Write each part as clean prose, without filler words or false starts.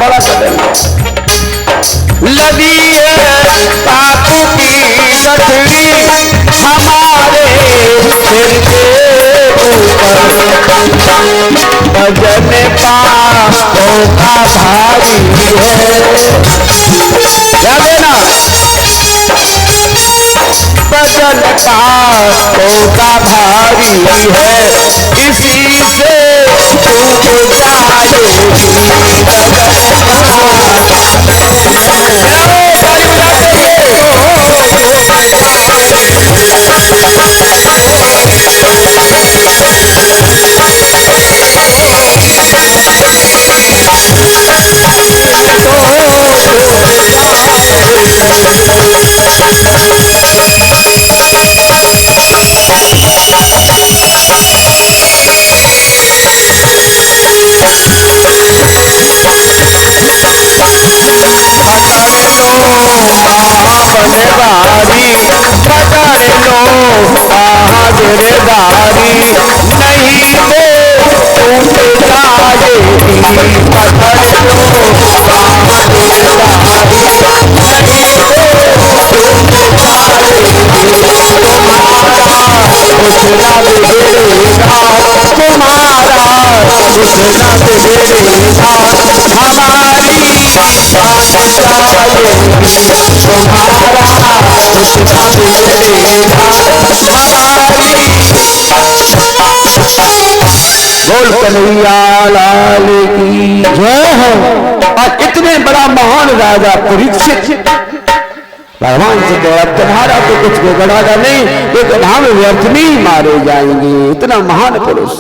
बड़ा करेंगे। लगी है पापों की गठरी हमारे सिर के ऊपर, वजन पापों का भारी है। याद है ना, वजन पापों का भारी है, इसी से छूट जाएगी। बारी पकड़ लो बहादुरदारी, नहीं तो टूट जाएगी। पकड़ लो बहादुरदारी, नहीं तो टूट जाएगी। तुम्हारा कुछ न बिगड़ेगा, तुम्हारा कुछ न बिगड़ेगा, हमारी बात जाएगी। बोल कन्हैया लाल की जय हो। और इतने बड़ा महान राजा परीक्षित भगवान से कह, अब तुम्हारा तो कुछ बिगड़ेगा नहीं, लेकिन हम व्यर्थ में ही मारे जाएंगे। इतना महान पुरुष।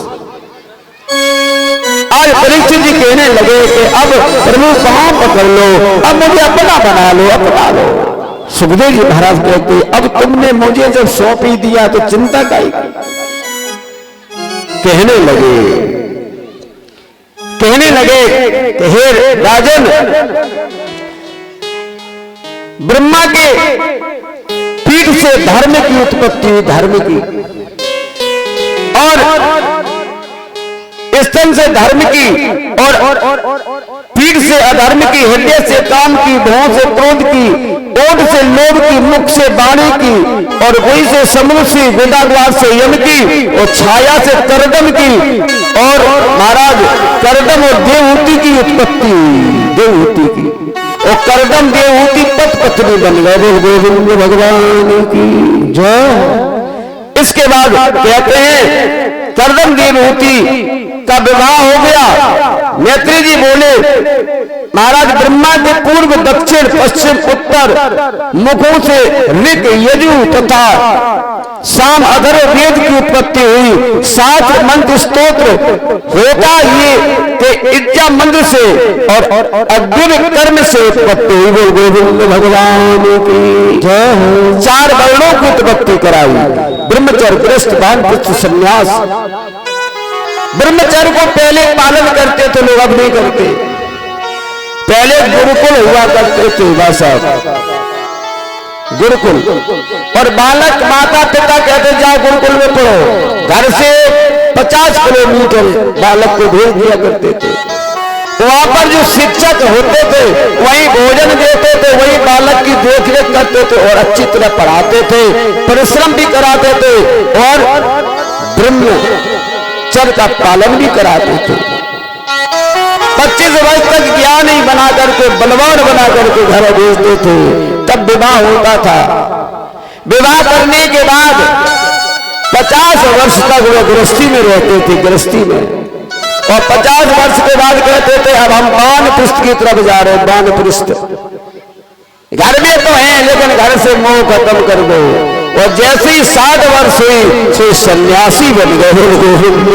आज परीक्षित जी कहने लगे कि अब प्रभु कहां पकड़ लो, अब मुझे अपना बना लो, अपना लो। सुखदेव जी महाराज कहते, अब तुमने मुझे जब सौंप ही दिया तो चिंता काई। कहने लगे कि हे राजन, ब्रह्मा के पीठ से धर्म की उत्पत्ति हुई, धर्म की, और स्तन से धर्म की, और पीठ से अधर्म की, हृदय से काम की, भौं से क्रोध की, ओठ से लोभ की, मुख से वाणी की, और वही से समुद्र से वेदाद्वार से यम की, और छाया से करदम की, और महाराज करदम और देवहूति की उत्पत्ति, देवहूति की, और करदम देवहूति पत पत्नी बन गए। गोविंद भगवान की जय। इसके बाद कहते हैं करदम देवहूति का विवाह हो गया। मैत्री जी बोले, महाराज ब्रह्मा के पूर्व दक्षिण पश्चिम उत्तर मुखों से ऋग यजु तथा साम अधर वेद की उत्पत्ति हुई। 7 मंत्र स्तोत्र होता ये कि इज्जा मंत्र से और अग्नि कर्म से उत्पत्ति हुई। गोविंद भगवान की जय। 4 वर्णों की उत्पत्ति कराई, ब्रह्मचर्य, गृहस्थ, वानप्रस्थ, संन्यास। ब्रह्मचर्य को पहले पालन करते थे लोग, अब नहीं करते। पहले गुरुकुल हुआ करते थे साहब, गुरुकुल, और बालक माता पिता कहते जाओ गुरुकुल में पढ़ो। घर से 50 किलोमीटर बालक को भेज दिया करते थे। वहां पर जो शिक्षक होते थे वही भोजन देते थे, वही बालक की देखरेख करते थे, और अच्छी तरह पढ़ाते थे, परिश्रम भी कराते थे, और ब्रह्मचर्य का पालन भी कराते थे। 25 वर्ष तक ज्ञान ही बना करके, बलवान बना करके घर भेजते थे। तब विवाह होता था। विवाह करने के बाद 50 वर्ष तक वो गृहस्थी में रहते थे, गृहस्थी में। और 50 वर्ष के बाद कहते थे अब हम वानप्रस्थ की तरफ जा रहे हैं। वानप्रस्थ घर में तो हैं, लेकिन घर से मोह खत्म कर दो। और जैसे ही 60 वर्ष हुई तो सन्यासी बन गए।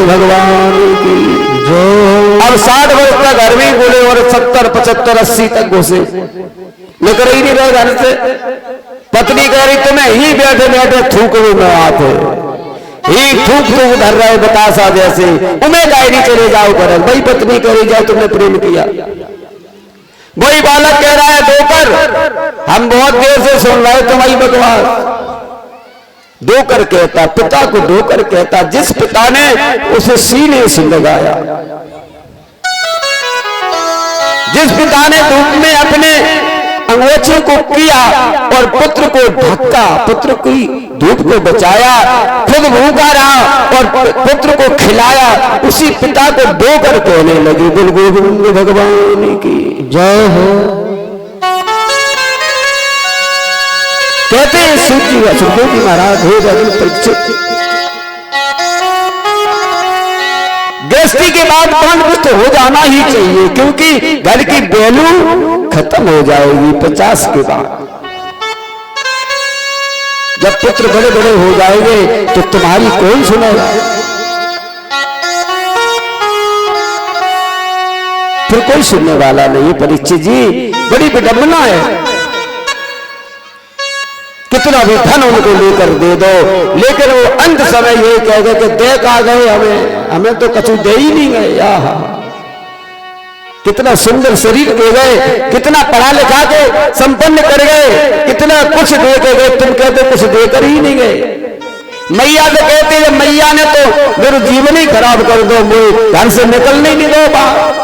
भगवान की जो अब 60 वर्ष तक घर में बोले, और 70, 75, 80 तक घुसे, लेकर ही नहीं रहे घर से। पत्नी कह रही तुम्हें ही बैठे बैठे थूकने में आते, ही थूक थूक धर रहे बतासा जैसे, उमें गाय नहीं चले जाओ घर। वही पत्नी कह रही जाए तुमने प्रेम किया। वही बालक कह रहा है धोकर, हम बहुत देर से सुन रहे तुम्हारी बकवास। धोकर कहता, पिता को धोकर कहता, जिस पिता ने उसे सीने से लगाया, जिस पिता ने धूप में अपने अंगोछे को किया और पुत्र को ढका, पुत्र की धूप को बचाया, खुद भूखा रहा और पुत्र को खिलाया, उसी पिता को धोकर कहने लगी बोल गोविंद भगवान की जय हो। कहते हैं सुखदेव जी महाराज हो परीक्षित, गृहस्थी के बाद वानप्रस्थ हो जाना ही चाहिए, क्योंकि घर की वैल्यू खत्म हो जाएगी 50 के बाद। जब पुत्र बड़े बड़े हो जाएंगे तो तुम्हारी कौन सुनेगा, फिर कोई सुनने वाला नहीं। परीक्षित जी बड़ी विडंबना है, कितना भी धन उनको लेकर दे दो, लेकिन वो अंत समय ये कह गए कि देख आ गए हमें तो कछु दे ही नहीं गए। आहा, कितना सुंदर शरीर दे गए, कितना पढ़ा लिखा के संपन्न कर गए, कितना कुछ दे के गए, तुम कहते कुछ देकर ही नहीं गए। मैया तो कहते हैं मैया ने तो मेरा जीवन ही खराब कर दो, मैं घर से निकलने नहीं दो बाहर।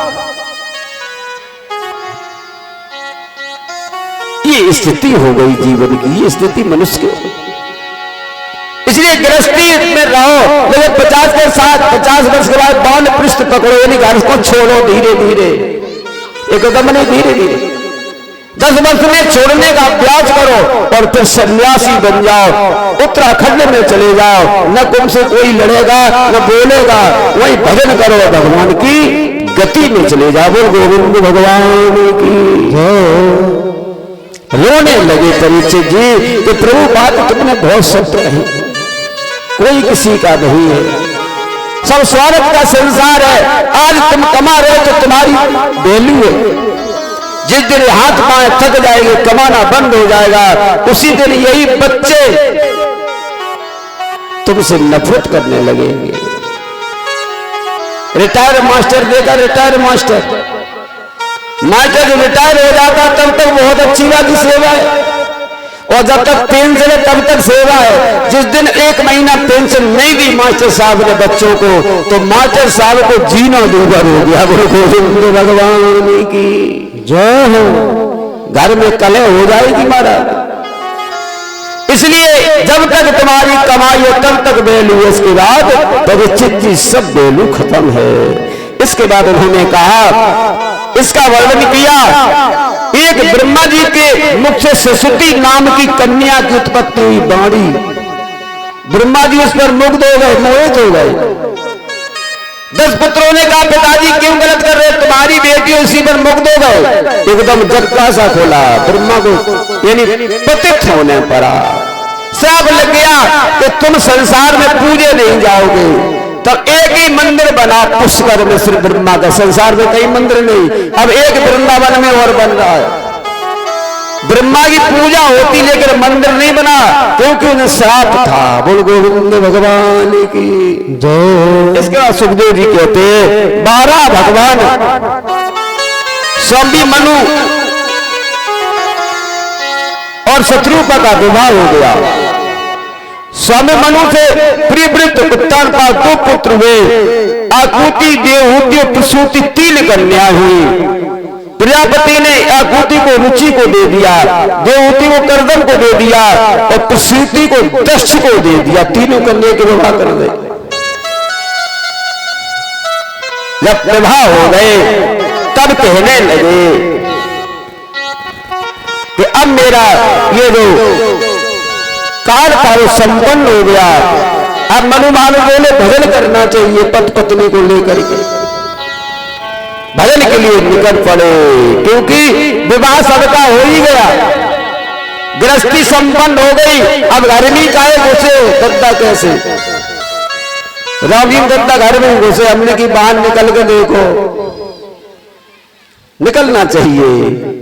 ये स्थिति हो गई जीवन की, ये स्थिति मनुष्य की। इसलिए गृहस्थी में रहो, लेकिन 50 के साथ 50 वर्ष के बाद वानप्रस्थ पकड़ो, यानी घर को छोड़ो धीरे धीरे, एकदम नहीं धीरे धीरे। 10 वर्ष में छोड़ने का अभ्यास करो और फिर सन्यासी बन जाओ, उत्तराखंड में चले जाओ, न तुमसे कोई लड़ेगा न बोलेगा, वही भजन करो, भगवान की गति में चले जाओ। गोविंद भगवान की रोने लगे परीक्षित जी कि प्रभु बात तुमने बहुत सत्य कही, कोई किसी का नहीं है, सब स्वार्थ का संसार है। आज तुम कमा रहे हो तो तुम्हारी वैल्यू है, जिस दिन हाथ पांव थक जाएंगे, कमाना बंद हो जाएगा, उसी दिन यही बच्चे तुमसे नफरत करने लगेंगे। रिटायर मास्टर देखा, रिटायर मास्टर जब रिटायर हो जाता तब तक बहुत अच्छी बात की सेवा है, और जब तक पेंशन है तब तक सेवा है। जिस दिन 1 महीना पेंशन नहीं दी मास्टर साहब ने बच्चों को, तो मास्टर साहब को जीना दूभर हो गया। गोविंद भगवान की जय हो। घर में कलह हो जाएगी महाराज। इसलिए जब तक तुम्हारी कमाई है तब तक वैल्यू है, इसके बाद परीक्षित जी सब वैल्यू खत्म है। इसके बाद उन्होंने कहा, इसका वर्णन किया, एक ब्रह्मा जी के मुख से सरस्वती नाम की कन्या की उत्पत्ति हुई बाणी। ब्रह्मा जी उस पर मुग्ध हो गए, मोहित हो गए। 10 पुत्रों ने कहा पिताजी क्यों गलत कर रहे, तुम्हारी बेटी उसी पर मुग्ध हो गए। एकदम जक्का सा खोला, ब्रह्मा को यानी पतित होने पड़ा। श्राप लग गया कि तुम संसार में पूजे नहीं जाओगे। तब एक ही मंदिर बना पुष्कर में श्री ब्रह्मा का, संसार में कई मंदिर नहीं, अब एक वृंदावन में और बन रहा है। ब्रह्मा की पूजा होती लेकिन मंदिर नहीं बना, क्योंकि उन्हें श्राप था। बोल गोविंद भगवान की जय। इसके बाद सुखदेव जी कहते 12 भगवान स्वामी मनु और शत्रुपा का विवाह हो गया। स्वामी मनु से प्रियवृत्त उत्तान का 2 पुत्र हुए, आकुति देवहूति और प्रसूति 3 कन्या हुई। प्रजापति ने आकुति को रुचि को दे दिया, देवहूति को कर्दम को दे दिया और प्रसूति को दक्ष को दे दिया। तीनों कन्या के विवाह कर दे। जब विवाह हो गए तब कहने लगे कि अब मेरा ये जो काल कार्य संपन्न हो गया, अब मनु मानो बोले भजन करना चाहिए। पति पत्नी को लेकर के भजन के लिए निकल पड़े, क्योंकि विवाह सबका हो ही गया, गृहस्थी संपन्न हो गई। अब घर में काहे घुसे दद्दा, कैसे रामजीन दद्दा घर में घुसे, हमने की बाहर निकल के देखो, निकलना चाहिए।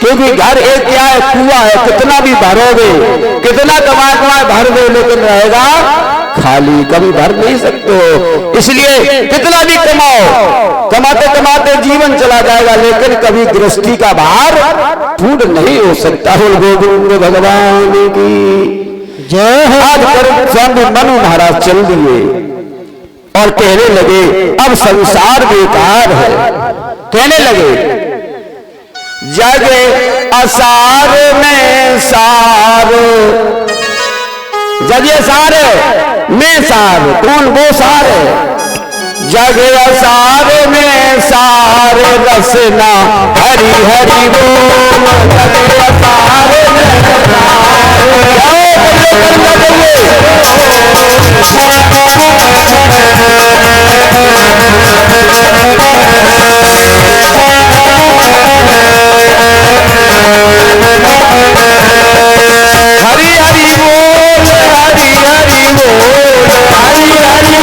क्योंकि घर एक क्या है, कुआं है, कितना भी भरोगे, कितना कमाए भर दो, लेकिन रहेगा खाली, कभी भर नहीं सकते हो। इसलिए कितना भी कमाओ, कमाते कमाते जीवन चला जाएगा, लेकिन कभी गृहस्थी का भार पूर्ण नहीं हो सकता। गोविंद भगवान की जय। आज स्वामी मनु महाराज चल दिए और कहने लगे अब संसार बेकार है। कहने लगे जग असार में सार, जग सार में सार, कौन वो सार है? जग असार में सार रसना हरि हरि बोल, जग असार में हरि हरि बोल, हरि हरि बोल, हरि हरि बोल, हरि हरि बोल, हरि हरि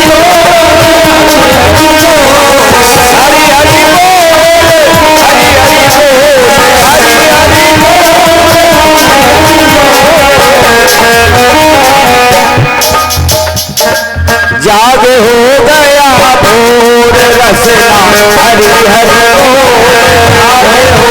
जाग हो गया भोर रसना हरि हरि बोल, जाग हो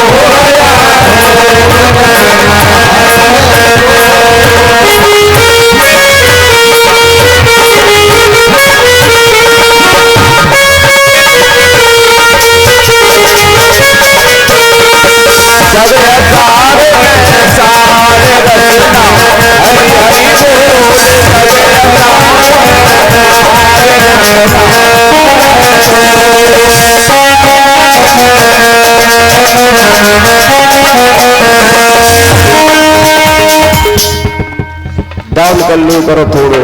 गया डाउन कर लो, करो थोड़ो,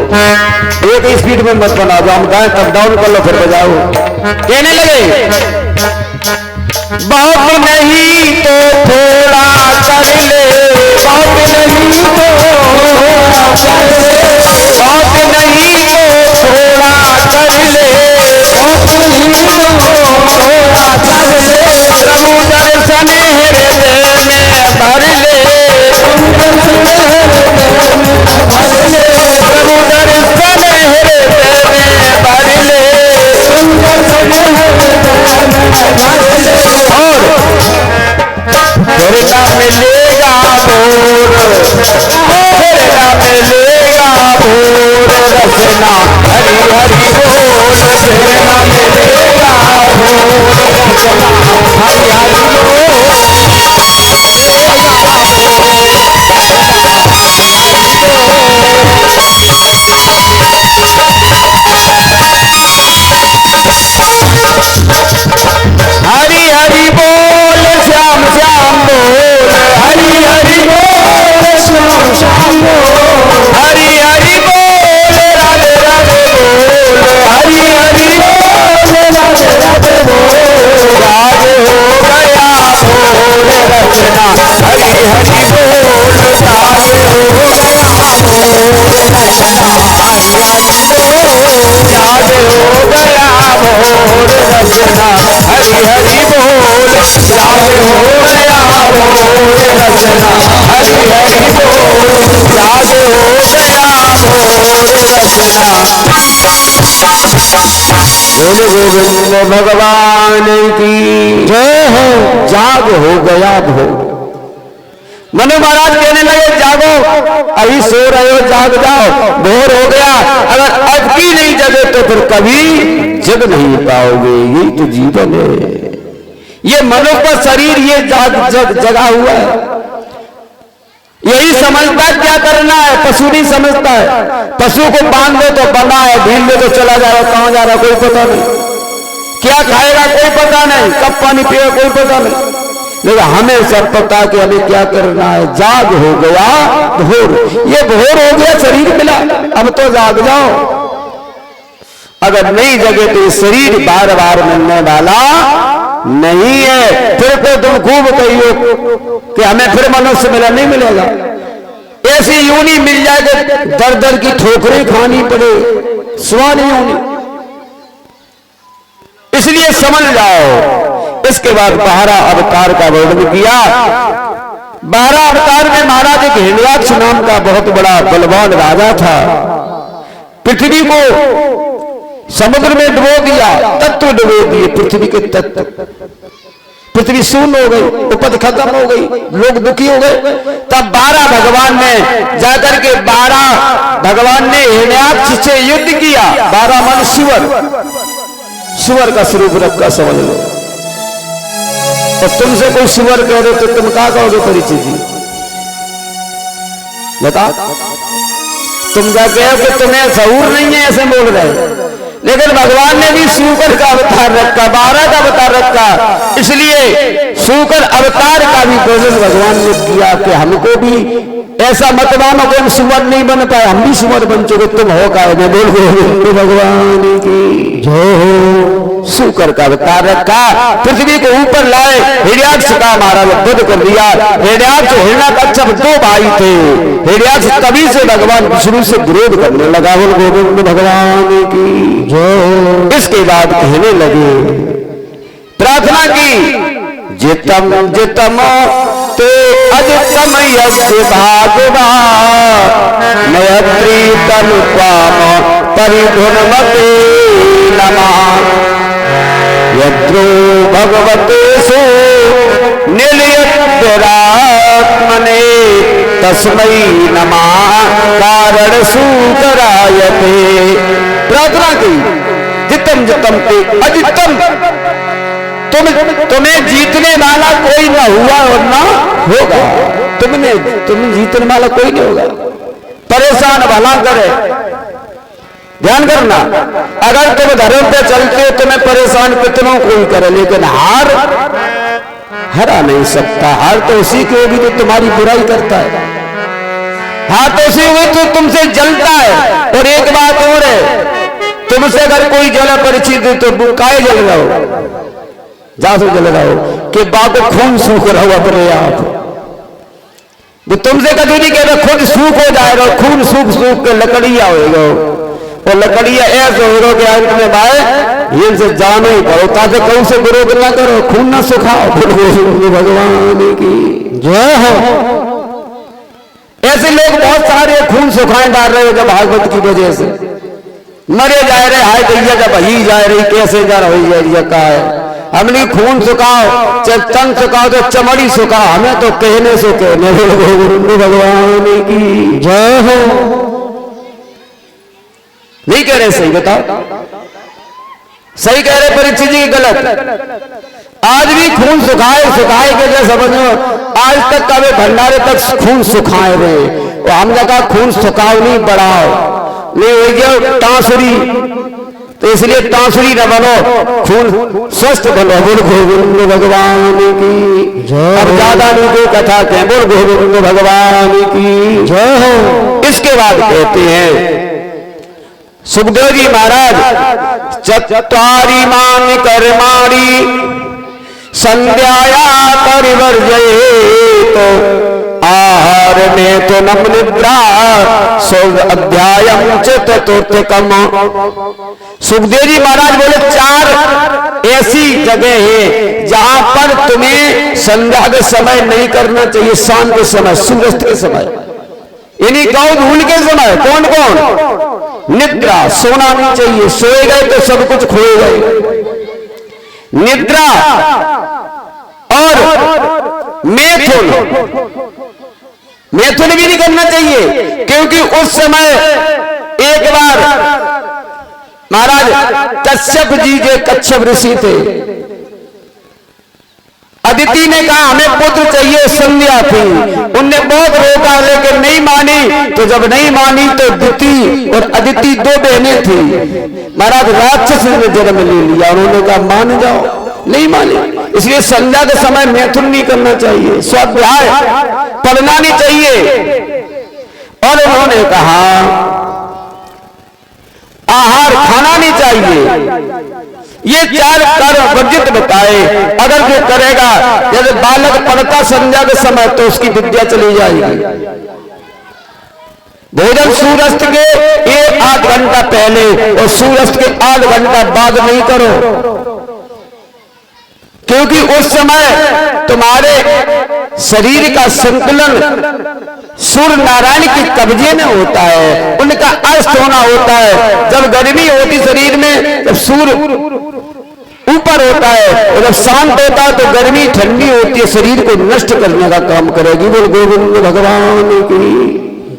एक स्पीड में मत बना दो, हम गाएं तब डाउन कर लो फिर बजाओ। कहने लगे बहुत नहीं तो थोड़ा कर ले, बहुत नहीं तो थोड़ा कर ले, बहुत नहीं तो थोड़ा कर ले, बहुत नहीं तो थोड़ा कर ले, प्रभु दर्शन हृदय में भर ले, प्रभु दर्शन हृदय में भर ले, फिरना मिलेगा भोर, फिरना मिलेगा भोर रसना हरि हरि बोल, फिरना मिलेगा भोर रसना हरि हरि बोल, हरि हरि बोल श्याम श्याम बोल, हरि हरि बोल श्याम श्याम बोल, हरि हरि बोल राधे राधे बोल, हरि हरि बोल राधे राधे बोल, राज हो गया भोर रचना हरि हरि बोल, राज हो गया भोर रचना हरि हरि बोल, राज हो गया भोर रचना हरि हरि बोल, राज हो गया भोर रचना हरि हरि बोल, राज हो गया भोर रचना। बोले गोविंद भगवान की जय हो। जाग हो गया भोर। मनु महाराज कहने लगे जागो, अभी सो रहे हो, जाग जाओ, भोर हो गया। अगर अब की नहीं जगे तो फिर कभी जग नहीं पाओगे, यही तो जीवन है। ये मनुष्य का शरीर ये जगा हुआ है, यही समझता है क्या करना है। पशु नहीं समझता है, पशु को बांध दो तो बंधा है, ढील दो तो चला जा रहा, कहां जा रहा कोई पता नहीं, क्या खाएगा कोई पता नहीं, कब पानी पिएगा कोई पता नहीं। लेकिन हमें सब पता कि हमें क्या करना है। जाग हो गया भोर, ये भोर हो गया, शरीर मिला, अब तो जाग जाओ। अगर नहीं जगे तो शरीर बार बार मिलने वाला नहीं है। फिर तो तुम खूब कहियो कि हमें फिर मनुष्य मिला, नहीं मिलेगा। ऐसी यूनी मिल जाएगी दर दर की ठोकरें खानी पड़े, स्वान यूनी। इसलिए समझ जाओ। इसके बाद 12 अवतार का वर्णन किया। 12 अवतार में महाराज एक हिरण्याक्ष नाम का बहुत बड़ा बलवान राजा था। पृथ्वी को समुद्र में डुबो दिया, तत्व डुबो दिए पृथ्वी के तत्व। पृथ्वी शून्य हो गई, उपज खत्म हो गई, लोग दुखी हो गए। तब 12 भगवान ने जाकर के 12 भगवान ने हिरण्याक्ष से युद्ध किया। 12 मन सुअर, सुअर का स्वरूप रखा, समझ लो। और तुमसे कोई सुअर कह रहे तो तुम क्या कहोगे परीक्षित जी? बता, तुम क्या कहो कि तुम्हें शऊर नहीं है, ऐसे बोल रहे। लेकिन भगवान ने भी सूकर का अवतार रखा, 12 का अवतार रखा, इसलिए सूकर अवतार का भी वर्णन भगवान ने किया कि हमको भी ऐसा मत मानो कि हम सुअर नहीं बन पाए, हम भी सुअर बन चुके, तुम हो का मैं बोल गए भगवान की जो सूकर का अवतार रखा, पृथ्वी को ऊपर लाए, हिरण्याक्ष का मारा वध कर दिया। हिरण्याक्ष हिरण्याकश्यप 2 भाई थे। हिरण्याक्ष तभी से भगवान विष्णु से विरोध करने लगा, बोल गोविंद भगवान की जो। इसके बाद कहने लगे, प्रार्थना की, जितम जितम ते अजितम यस्य भागवा मयत्री तनुपाम परिधुनमते नमः यद्रो भगवते सो निलयद्रात्मने तस्मै नमः कारण सूकरायते। प्रार्थना की, जितम जितम ते अजितम, तुम्हें जीतने वाला कोई ना हुआ और ना होगा। तुम जीतने वाला कोई नहीं होगा। परेशान भला करे, ध्यान करना, अगर तुम धर्म पे चलते हो तुम्हें परेशान कितनों कोई करे, लेकिन हार हरा नहीं सकता। हार तो उसी की होगी जो तुम्हारी बुराई करता है, हार तो उसी होगी तो तुमसे जलता है। और एक बात और है, तुमसे अगर कोई जला परिचित तो काहे जल रहा हो, जा तो जल रहा हो कि बाको खून सूख रहा हो अपने आप। जो तुमसे कभी नहीं कहते खुद सूख हो जाएगा, खून सूख सूख के लकड़िया होगा, और लकड़िया ऐसे होगा कि अंत में भाई इनसे जानो ही पड़ो, ताकि कौन से विरोध ना करो, खून ना सुखाओ। भगवान की जय हो। ऐसे लोग बहुत सारे खून सुखाए डाल रहे हो जब भागवत की वजह से मरे जा रहे, हाय दैया जब ही जा रही कैसे जा रही का है। हमने खून सुखाओ चाहे तन सुखाओ तो चमड़ी सुखाओ, हमें तो कहने से कहने। भगवान की जय हो। नहीं कह रहे सही, बताओ सही कह रहे परीक्षित जी गलत। आज भी खून सुखाए सुखाए के जैसे समझो, आज तक कभी भंडारे तक खून सुखाए रहे, और हम जगह खून सुखाओ नहीं बढ़ाओ, नहीं हो गया टांसुरी, तो इसलिए टांसुरी न बनो, खून स्वस्थ बनो। बोल गोविंद भगवान की जय। अब ज्यादा नहीं कोई कथा कहें, बोल गोविंद भगवान की जय हो। इसके बाद कहते हैं सुखदेव जी महाराज, चत्वारि मान कर्माणि संध्याया परिवर्जये तो आहार में तो नम निद्रा सो अध्यायम चतुर्थकम। सुखदेव जी महाराज बोले 4 ऐसी जगह है जहां पर तुम्हें संध्या के समय नहीं करना चाहिए, शाम के समय, सूर्यास्त के समय, यानी गाँव धूल के समय। कौन कौन? निद्रा, सोना नहीं चाहिए, सोए गए तो सब कुछ खोए गए। निद्रा और मैथुन, मैथुन भी नहीं करना चाहिए, क्योंकि उस समय एक बार महाराज कश्यप जी जो कश्यप ऋषि थे, अदिति ने कहा हमें पुत्र चाहिए, संध्या थी, उनने बहुत रोका लेकिन नहीं मानी। तो जब नहीं मानी तो दिति और अदिति 2 बहनें थी, महाराज राक्षस ने जन्म ले लिया, उन्होंने कहा मान जाओ, नहीं मानी। इसलिए संध्या के समय मैथुन नहीं करना चाहिए, स्वाध्याय पढ़ना नहीं चाहिए। और उन्होंने कहा आहार खाना नहीं चाहिए। ये 4 कर्म वर्जित बताए, अगर जो करेगा, यदि बालक पढ़ता संध्या के समय तो उसकी विद्या चली जाएगी। भोजन सूर्यास्त के 1-8 घंटा पहले और सूर्यास्त के 8 घंटा बाद नहीं करो, क्योंकि उस समय तुम्हारे शरीर का संतुलन सूर्य नारायण की कब्जे में होता है, उनका अस्त होना होता है। जब गर्मी होती शरीर में, जब सूर्य ऊपर होता है, और जब शांत होता है तो गर्मी ठंडी होती है, शरीर को नष्ट करने का काम करेगी। बोल गोविंद भगवान की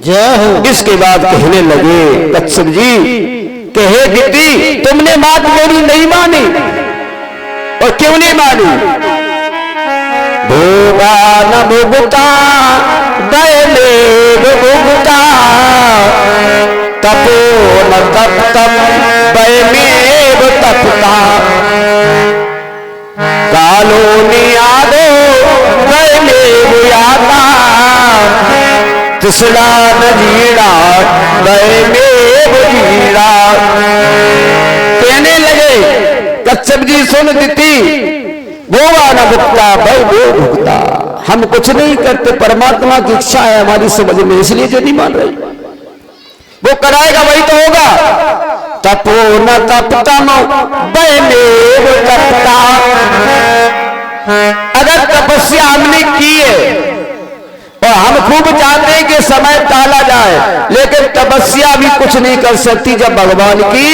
जय हो। इसके बाद कहने लगे कश्यप जी, कहे दीदी तुमने बात मेरी नहीं मानी, और क्यों नहीं मानी? भोगा न भुगता दैलेव भुगता तपो न तप्तम वयमेव तपता कालो नियादो वयमेव याता तिसरा न जीड़ा वयमेव जीड़ा। कहने लगे कच्छप जी सुन दीती भोगा न भुगता भाई वो भुगता, हम कुछ नहीं करते, परमात्मा की इच्छा है हमारी समझ में, इसलिए जो नहीं मान रही वो कराएगा वही तो होगा। तपो न तपतम वयमेव तपता, अगर तपस्या हमने की है और हम खूब चाहते हैं कि समय टाला जाए, लेकिन तपस्या भी कुछ नहीं कर सकती जब भगवान की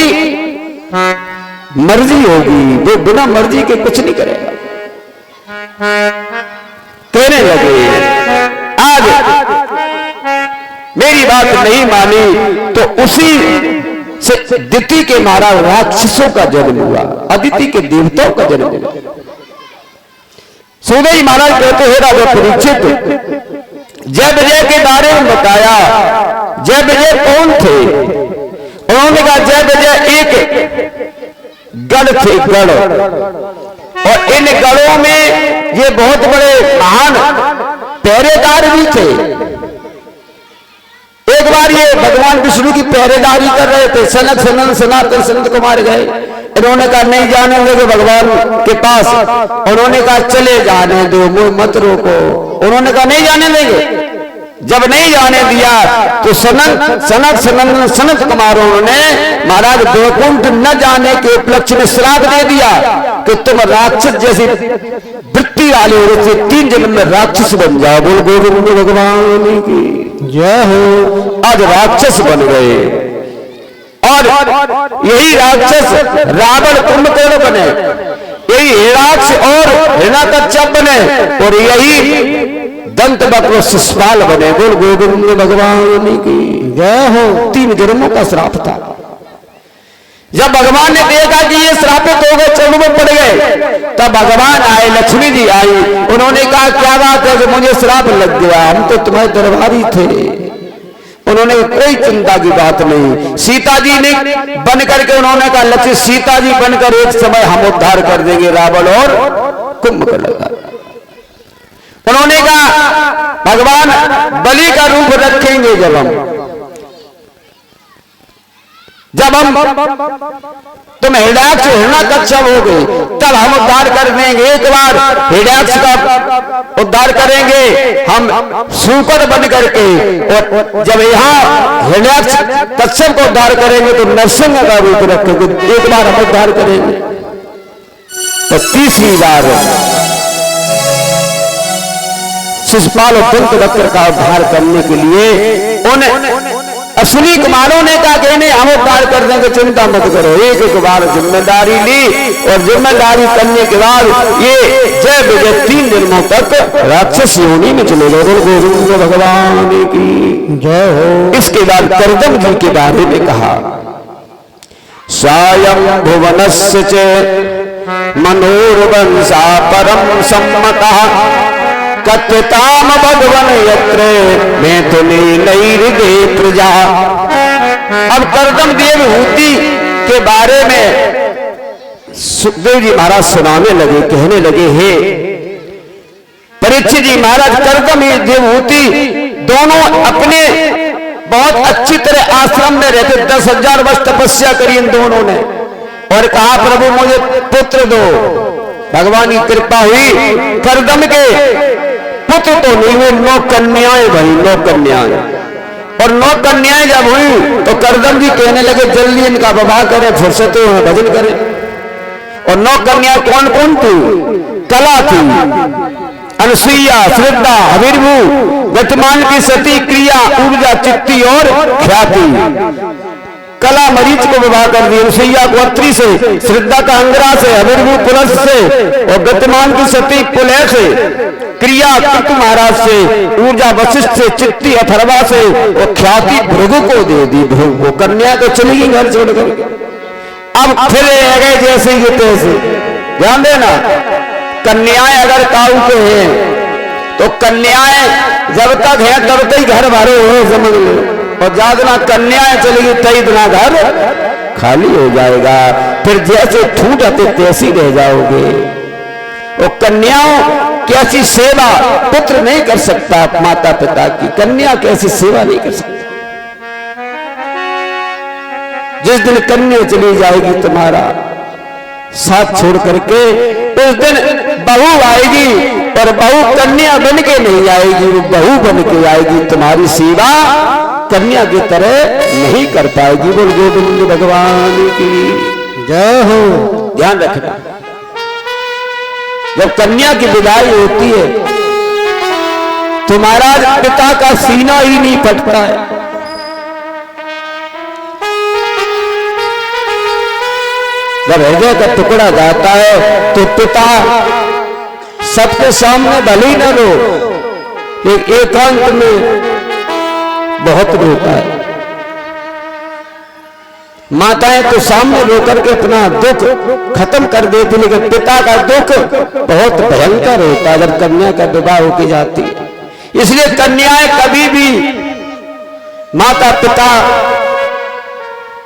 मर्जी होगी, वो बिना मर्जी के कुछ नहीं करेगा। कहने लगे आज मेरी बात नहीं मानी तो उसी से दिति के महाराज राक्षसों का जन्म हुआ, अदिति के देवताओं का जन्म हुआ। सूर्य महाराज कहते हैं राजा परीक्षित जय विजय के बारे में बताया। जय विजय कौन थे? उन्होंने कहा जय विजय एक गढ़ थे, गढ़, और इन गढ़ों में ये बहुत बड़े महान पहरेदार भी थे। एक बार ये भगवान विष्णु की पहरेदारी कर रहे थे, सनक सनन सनातन संत कुमार गए, इन्होंने कहा नहीं जाने देंगे भगवान के पास। उन्होंने कहा चले जाने दो, मुझे मत रोको। उन्होंने कहा नहीं जाने देंगे। जब नहीं जाने दिया तो सनत कुमारों ने महाराज वैकुंठ न जाने के उपलक्ष्य में श्राप दे दिया कि तुम राक्षस जैसी वृत्ति वाले हो, 3 जन्म में राक्षस बन जाओ। बोल गोविंद भगवान की जय हो। आज राक्षस बन गए और यही राक्षस रावण कुंभकर्ण बने, यही हिरणाक्ष और हिरण्याकश्यप बने, और यही दंत वक्र शिशुपाल बने। बोल गोविंद भगवान की जय हो। 3 जन्मों का श्राप था। जब भगवान ने देखा कि ये श्रापित हो गए, चरणों में पड़ गए, तब भगवान आए, लक्ष्मी जी आई। उन्होंने कहा क्या बात है कि मुझे श्राप लग गया, हम तो तुम्हारे दरबारी थे। उन्होंने कोई चिंता की बात नहीं। सीता जी ने बन करके उन्होंने कहा लक्ष्मी सीता जी बनकर एक समय हम उद्धार कर देंगे रावण और कुंभकर्ण का। उन्होंने कहा भगवान बलि का रूप रखेंगे जब हम तुम हिरण्याकश्यप हो गए तब हम उद्धार कर देंगे। एक बार हिरण्याक्ष का उद्धार करेंगे हम सूकर बन करके, और जब यहाँ हिरण्याकश्यप को उद्धार करेंगे तो नरसिंह का रूप रखेंगे। एक बार हम उद्धार करेंगे। तो 3री बार शिशुपाल और दंत वक्र का उद्धार करने के लिए उन अश्विनी कुमारों ने कहा कि नहीं हम उद्धार कर देंगे, चिंता मत करो। एक बार जिम्मेदारी ली और जिम्मेदारी करने के बाद ये जय विजय 3 जन्मों तक राक्षस योनि में चले गए। गोविंद भगवान की जय हो। इसके बाद करदम जी के बारे में कहा सायं भुवनस्य च मनोरवंशा परम सम्मतः कथताम भगवन यत्र मैथिली नैर्दे प्रजा। अब करदम देवहूति के बारे में सुखदेव जी महाराज सुनाने लगे, कहने लगे हे परीक्षित जी महाराज, करदम ये देवहूति दोनों अपने बहुत अच्छी तरह आश्रम में रहते, 10,000 वर्ष तपस्या करी इन दोनों ने, और कहा प्रभु मुझे पुत्र दो। भगवान की कृपा हुई, करदम के पुत्र तो नहीं हुए, 9 कन्याएं भई, 9 कन्याएं। और 9 कन्याएं जब हुई तो करदम जी कहने लगे जल्दी इनका विवाह करें, फुर्सत हो भजन करें। और 9 कन्याएं कौन कौन थी? कला थी, अनुसुईया, श्रद्धा, हविर्भू, गतिमान की सती, क्रिया, ऊर्जा, चित्ती और ख्याति। कला मरीच को विवाह कर दी, अनुसुईया को अत्रि से, श्रद्धा का अंगरा से, हविर्भू पुलस से, और गतिमान की सती पुलह से, क्रिया कृत महाराज से, ऊर्जा वशिष्ठ से, चित्ती अथर्वा से, और ख्याति भृगु को दे दी। वो कन्या तो चली गई घर छोड़कर। अब फिर गए जैसे ही तैसे, ध्यान देना। कन्याएं अगर काऊ के हैं तो कन्याएं जब तक है तब तक ही घर भरे हो समझ लो, और ज्यादा कन्याएं चलेगी तई इतना घर खाली हो जाएगा, फिर जैसे ठूट आते तैसी रह जाओगे। और कन्याओं कैसी सेवा पुत्र नहीं कर सकता, माता पिता की कन्या कैसी सेवा नहीं कर सकता। जिस दिन कन्या चली जाएगी तुम्हारा साथ छोड़ करके, उस दिन बहू आएगी, और बहू कन्या बन के नहीं आएगी, वो बहू बन के आएगी, तुम्हारी सेवा कन्या की तरह नहीं कर पाएगी। बोल गोविंद भगवान की जय हो। ध्यान रखना, जब कन्या की विदाई होती है तो महाराज पिता का सीना ही नहीं फटता है। जब हृदय का टुकड़ा जाता है तो पिता सबके सामने भले ही न रो, एक एकांत में बहुत रोता है। माताएं तो सामने रो करके अपना दुख खत्म कर देती, लेकिन पिता का दुख बहुत भयंकर होता है जब कन्या का विवाह होके जाती है। इसलिए कन्याएं कभी भी माता पिता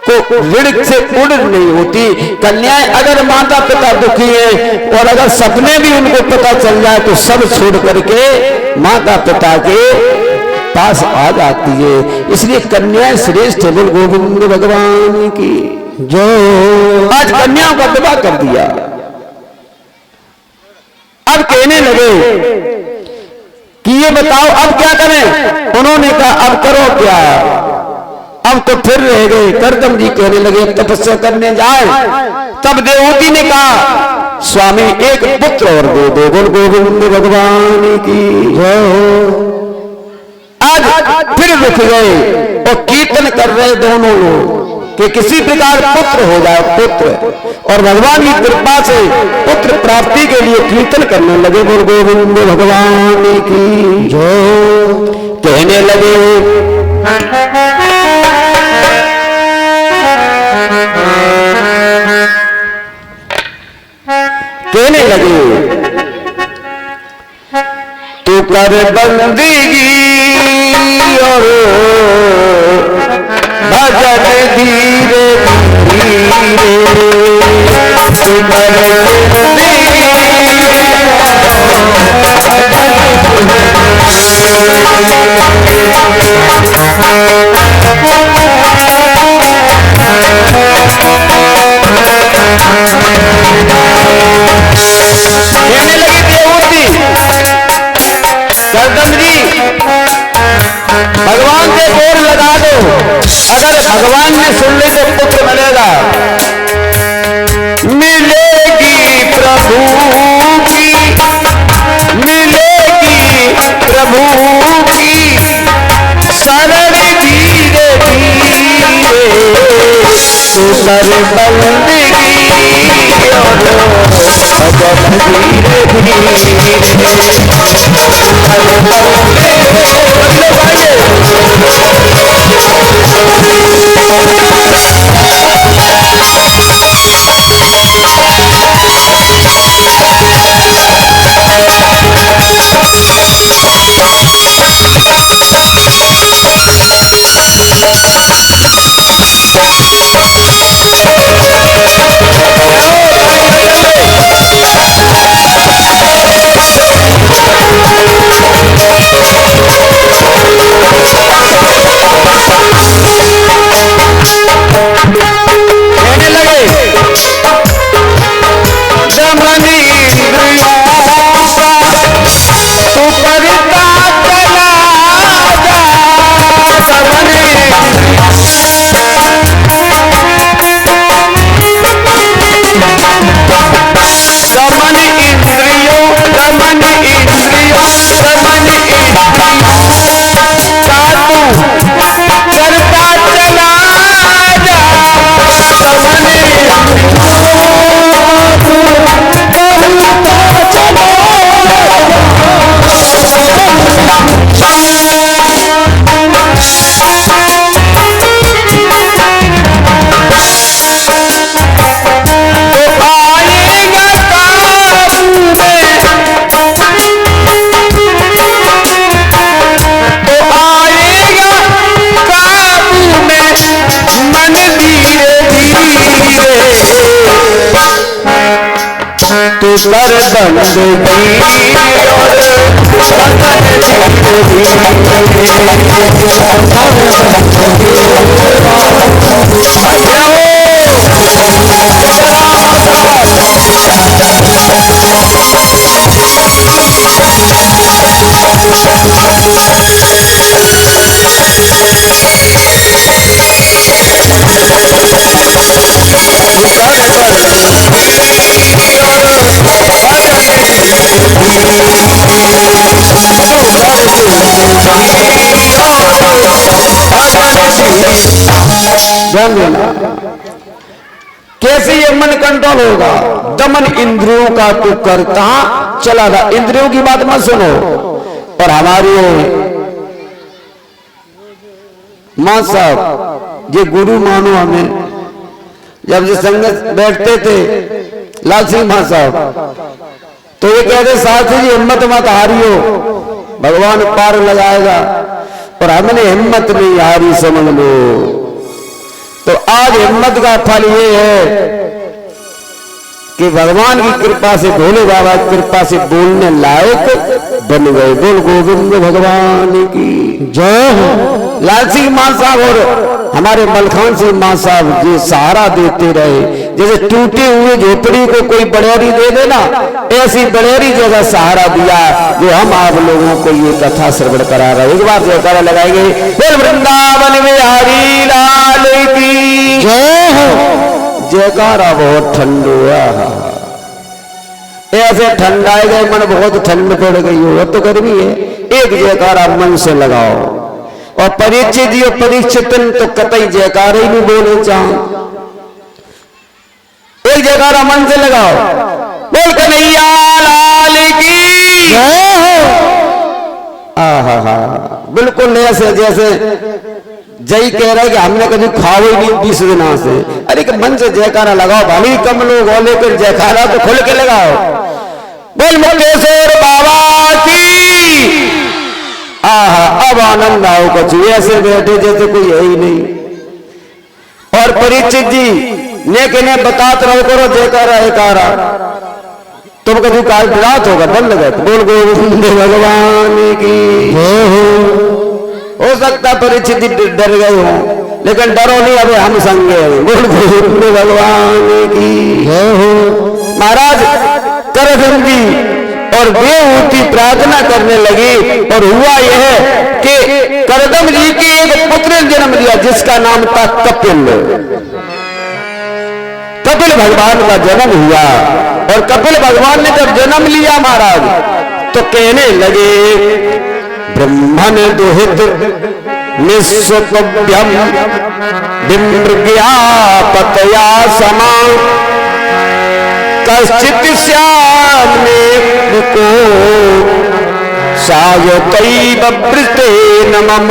को ऋण से उड़ नहीं होती। कन्याएं अगर माता पिता दुखी है और अगर सपने भी उनको पता चल जाए तो सब छोड़ करके माता पिता के पास आ जाती है। इसलिए कन्याएं श्रेष्ठ है। बोल गोविंद भगवान की जो आज कन्याओं का विवाह कर दिया। अब कहने लगे कि ये बताओ अब क्या करें। उन्होंने कहा अब करो क्या, अब तो फिर रह गए। करदम जी कहने लगे तपस्या करने जाए। तब देवहूति ने कहा स्वामी एक पुत्र और दे दो। बोल गोविंद भगवान की जय हो। आज फिर रुक गए और कीर्तन कर रहे दोनों लोग कि किसी प्रकार पुत्र हो जाए, पुत्र। और भगवान की कृपा से पुत्र प्राप्ति के लिए कीर्तन करने लगे। बोल गोविंद भगवान की जय। कहने लगे तू कर बंदगी और भजन धीरे धीरे, तू कर बंदगी कहने लगी देवहूति करदम जी भगवान से बोल लगा दो, अगर भगवान ने सुन ली तो पुत्र मिलेगा। मिलेगी प्रभु की, मिलेगी प्रभु की शरण धीरे धीरे, तू कर बंदगी और भजन धीरे धीरे। कर ध्यान देना कैसे ये मन कंट्रोल होगा। दमन इंद्रियों का तू करता चला था। इंद्रियों की बात मत सुनो। और हमारी मां साहब ये गुरु मानो हमें, जब ये संगत बैठते थे लाल सिंह मां साहब तो ये कहते साथी जी हिम्मत मत हारियो, भगवान पार लगाएगा। और हमने हिम्मत नहीं हारी समझ लो। तो आज हिम्मत का फल ये है कि भगवान की कृपा से, भोले बाबा की कृपा से बोलने लायक बन गए। बोल गोविंद भगवान की जय हो। लाल सिंह मां साहब और हमारे मलखान सिंह मां साहब ये सहारा देते रहे। जैसे टूटे हुए झोपड़ी को कोई बड़ेरी दे देना, ऐसी बड़ेरी जैसा सहारा दिया जो हम आप लोगों को ये कथा श्रवण करा रहे। एक बार जयकारा लगाएंगे, बोल वृंदावन बिहारी लाल की जय हो। जयकारा बहुत ठंडो है, ऐसे ठंडाए गए मन बहुत ठंड पड़ गई हो। अब तो गर्मी है। एक जयकारा मन से लगाओ। और परीक्षित जी परीक्षित तो कतई जयकारा ही नहीं बोले चाहो। एक जयकारा मन से लगाओ। बोल कन्हैया लाल की जय हो। आहा बिल्कुल ऐसे जैसे जय कह रहा है कि हमने कभी खाओ ही नहीं 20 दिनों से। अरे कि मन से जयकारा लगाओ, भले कम लोग हो लेकिन जयकारा तो खुल के लगाओ। बोल मुक्तेश्वर बाबा की। आहा अब आनंद आओ कुछ ऐसे बैठे जैसे कोई है ही नहीं। और परीक्षित जी ने के ने बताते रहो करो जयकारा एकारा, तुम कभी काल विराट होगा बंद गए। बोल गोविंद भगवान की हो सकता परीक्षित डर गए हो, लेकिन डरो नहीं, अबे हम संगे। बोल गोविंद भगवान की महाराज करदम जी और बेहूती प्रार्थना करने लगी। और हुआ यह कि करदम जी के एक पुत्र ने जन्म लिया जिसका नाम था कपिल। कपिल भगवान का जन्म हुआ। और कपिल भगवान ने जब जन्म लिया महाराज तो कहने लगे ब्रह्मण दुहित निस्वभ्यम विमृग्या पतया समा कश्चित श्यामने को सायतैव वृतेन मम।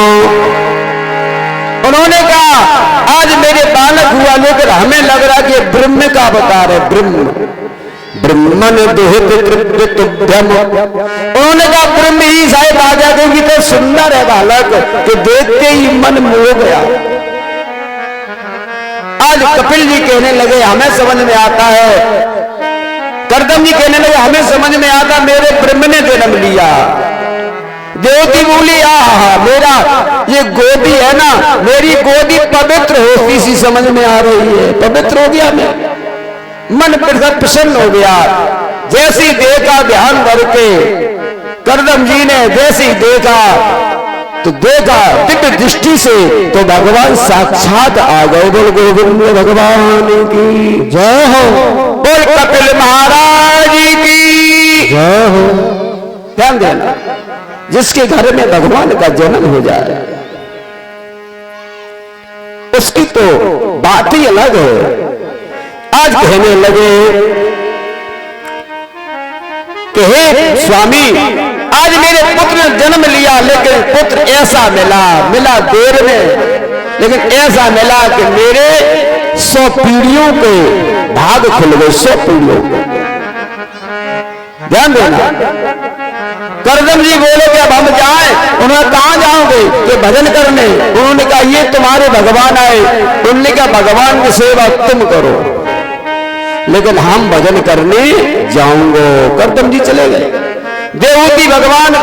उन्होंने कहा आज मेरे बालक हुआ, लेकिन हमें लग रहा कि ब्रह्म का अवतार है। ब्रह्म ब्रह्मन दुहित तृप्तुभ्यम। उन्होंने कहा ब्रह्म ही शायद आ जाए क्योंकि तो सुंदर है बालक कि देखते ही मन मोह गया। आज कपिल जी कहने लगे हमें समझ में आता है, करदम जी कहने लगे हमें समझ में आता मेरे ब्रह्म ने जन्म लिया। देवती बोली आहा मेरा ये गोदी है ना, मेरी गोदी पवित्र होती सी समझ में आ रही है। पवित्र हो गया मैं, मन प्रसन्न हो गया। जैसी देखा ध्यान करके करदम जी ने जैसी देखा तो देखा दिव्य दृष्टि से तो भगवान साक्षात आ गए। बोल गोविंद भगवान की जय हो। बोल कपिल महाराज की जय हो। ध्यान देना जिसके घर में भगवान का जन्म हो जाए उसकी तो बात ही अलग है। आज कहने लगे कि हे स्वामी आज मेरे पुत्र ने जन्म लिया, लेकिन पुत्र ऐसा मिला देर में, लेकिन ऐसा मिला कि मेरे 100 पीढ़ियों के भाग खुल गए। 100 पीढ़ियों के ध्यान देना। करदम जी बोले कि अब हम जाएं। उन्होंने कहां जाओगे कि भजन करने। उन्होंने कहा ये तुम्हारे भगवान आए। उन्होंने कहा भगवान की सेवा तुम करो। लेकिन हम भजन करने जाऊंगो। करदम जी चले गए। देवहूति भगवान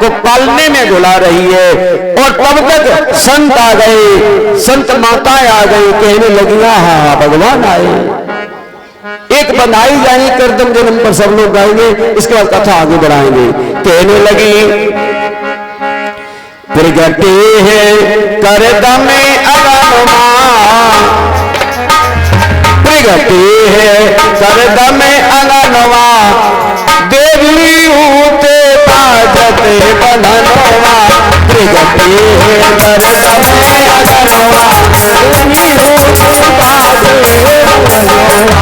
को पालने में घुला रही है और तब तक संत आ गए, संत माताएं आ गई, कहने लगी हाँ भगवान आए। एक बंधाई जाएंगे करदम जन्म पर, सब लोग गाएंगे, इसके बाद कथा आगे बढ़ाएंगे। कहने लगी प्रगटे है करदम अगनमा, प्रगटे है करदम अगनवा, देवी ऊते बाजते बंधनवा, प्रगटे है करदम अगनवा, देवी ऊते बाजते सब मिल जावे गगनवा, सब मिल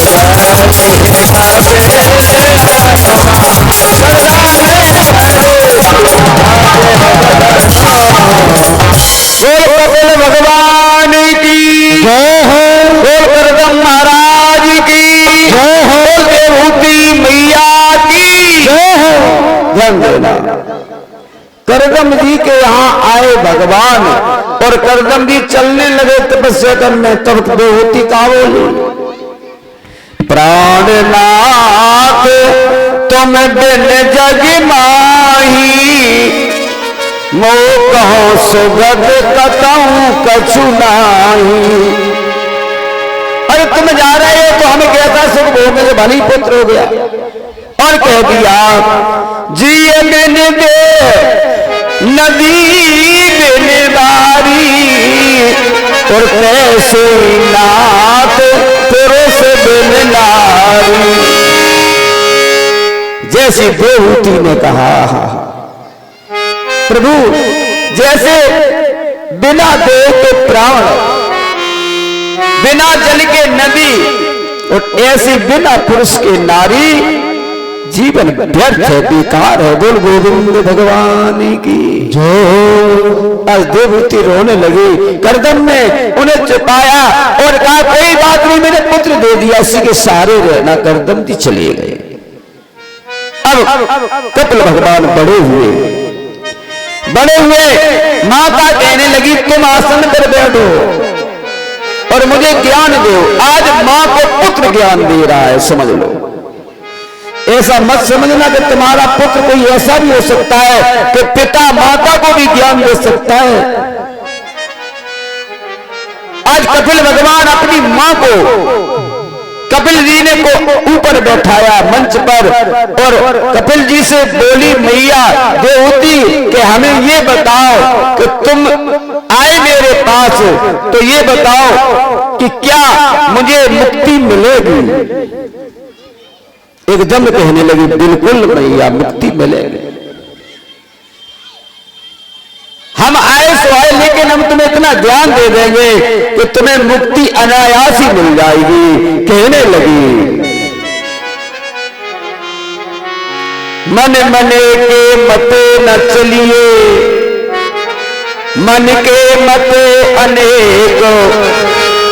जावे गर्दन दी चलने लगे तपस्या करने, तब देवहूति का बोली प्राणनाथ तुम बिन जग माही, मो कहो सुगत कतहु कछु नाही। अरे तुम जा रहे हो तो हमें कहता सुख भोगने से भली पुत्र हो गया, और कह दिया जिए बिन दे नदी बिन बारी, और कैसे नाथ पुरुष बिन नारी। जैसे देवहूति ने कहा प्रभु जैसे बिना देह के प्राण, बिना जल के नदी, और ऐसे बिना पुरुष के नारी जीवन व्यर्थ है, बेकार है। बोल गोविंद भगवान की जो। आज देवहूति रोने लगी, गर्दन में उन्हें छुपाया और कहा कोई बात नहीं, मैंने पुत्र दे दिया, इसी के सहारे रहना। गर्दन की चले गए। अब कपिल भगवान बड़े हुए, माता कहने लगी तुम आसन पर बैठो और मुझे ज्ञान दो। आज मां को पुत्र ज्ञान दे रहा है, समझ लो। ऐसा मत समझना कि तुम्हारा पुत्र कोई ऐसा भी हो सकता है कि पिता माता को भी ज्ञान दे सकता है। आज कपिल भगवान अपनी मां को, कपिल जी ने को ऊपर बैठाया मंच पर, और कपिल जी से बोली मैया देवहूति कि हमें ये बताओ कि तुम आए मेरे पास, तो ये बताओ कि क्या मुझे मुक्ति मिलेगी। एकदम कहने लगी बिल्कुल मैया मुक्ति मिलेगी, हम आए सो आए, लेकिन हम तुम्हें इतना ज्ञान दे देंगे कि तुम्हें मुक्ति अनायास ही मिल जाएगी। कहने लगी मन मने के मते न चलिए, मन के मते अनेक,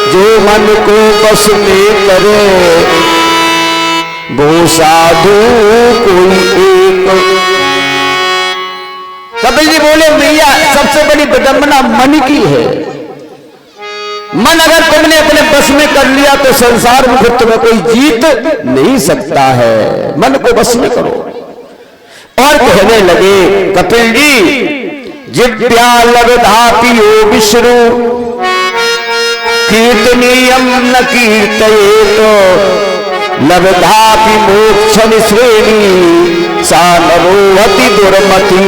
जो मन को बस में करे वो साधु कोई एक। कपिल जी बोले मैया सबसे बड़ी विडंबना मन की है। मन अगर तुमने अपने बस में कर लिया तो संसार में फिर तुम्हें कोई जीत नहीं सकता है। मन को बस में करो। और कहने लगे कपिल जी जिव्या लब्धापियो विष्णु, कीर्तनीयम न कीर्तयेतो, लब्धापि मोक्षं श्रेणी सा नरोहति दुर्मति।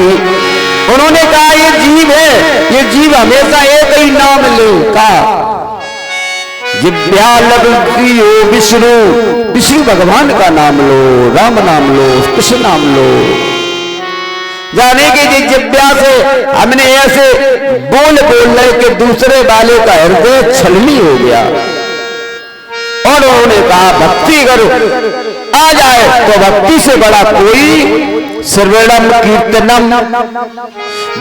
उन्होंने कहा ये जीव है, ये जीव हमेशा एक ही नाम ले का जिव्या लब्धियो विष्णु, विष्णु भगवान का नाम लो, राम नाम लो, कृष्ण नाम लो। जाने की जिव्या से हमने ऐसे बोल रहे कि दूसरे वाले का हृदय छलनी हो गया। और उन्होंने कहा भक्ति करो, आ जाए तो भक्ति से बड़ा कोई श्रवणम कीर्तनम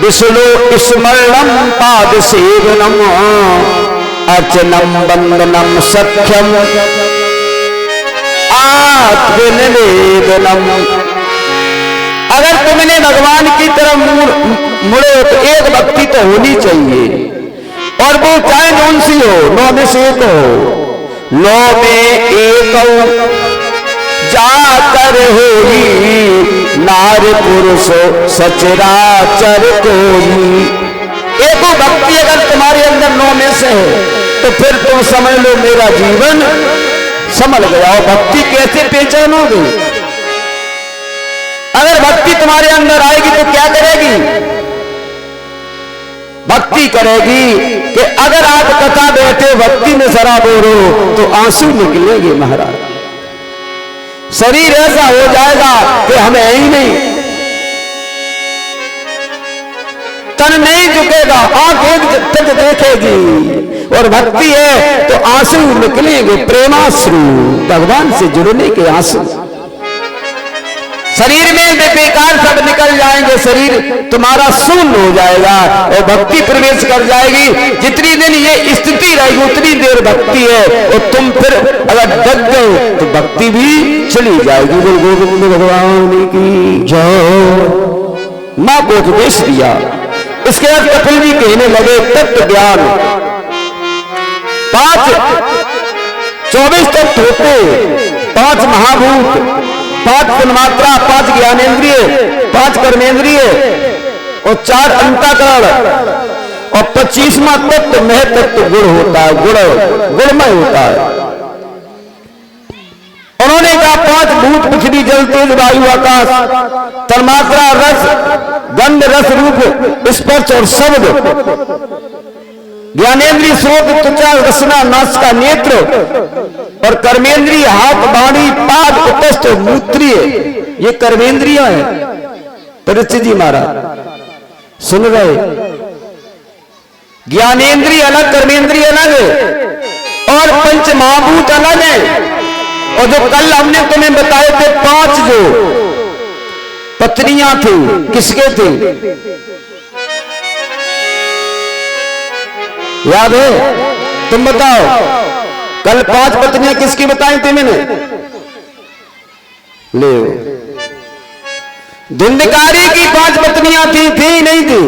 विष्णु स्मरणम पाद सेवनम अर्चनम वंदनम सख्यम आत्मनिवेदनम। अगर तुमने भगवान की तरफ मुड़े तो एक भक्ति तो होनी चाहिए, और वो चाहे कौन सी हो, नौ में से एक हो। लो में एक जाकर होई नार पुरुष सचराचर कोई। एक भक्ति अगर तुम्हारे अंदर नौ में से है तो फिर तुम समझ लो मेरा जीवन संभल गया। और भक्ति कैसे पहचानोगे? अगर भक्ति तुम्हारे अंदर आएगी तो क्या करेगी? भक्ति करेगी कि अगर आप कथा बैठे भक्ति में सराबोर हो तो आंसू निकलेंगे महाराज। शरीर ऐसा हो जाएगा कि हमें ही नहीं, तन नहीं झुकेगा, आंख एक तक देखेगी। और भक्ति है तो आंसू निकलेंगे, प्रेमाश्रु, भगवान से जुड़ने के आंसू। शरीर में बेकार सब निकल जाएंगे, शरीर तुम्हारा शून्य हो जाएगा और भक्ति प्रवेश कर जाएगी। जितनी दिन ये स्थिति रहेगी उतनी देर भक्ति है, और तुम फिर अगर डग गए तो भक्ति भी चली जाएगी। गोविंद भगवान की जय। मां को उपदेश दिया, इसके बाद कपिल जी कहने लगे तत्व ज्ञान 24 तत्व होते, 5 महाभूत, 5 तन्मात्रा, 5 ज्ञानेन्द्रिय, 5 कर्मेंद्रिय और 4 अंतःकरण और 25वां तत्व महतत्व गुण होता है, गुणमय होता है। उन्होंने कहा 5 भूत पृथ्वी जल तेज वायु आकाश, तन्मात्रा रस गंध रस रूप स्पर्श और शब्द, ज्ञानेन्द्रिय श्रोत त्वचा रसना नासिका नेत्र और कर्मेंद्रिय हाथ बाणी पाद उपस्थ मूत्रिय, ये कर्मेंद्रिय है। परीक्षित जी महाराज सुन रहे, ज्ञानेन्द्रिय अलग कर्मेंद्रिय अलग और पंच महाभूत अलग है। और जो कल हमने तुम्हें बताए थे 5 जो पत्नियां थी, किसके थे याद है? तुम बताओ, कल 5 पत्नियां किसकी बताई थी मैंने? ले धुंधकारी की 5 पत्नियां थी नहीं थी?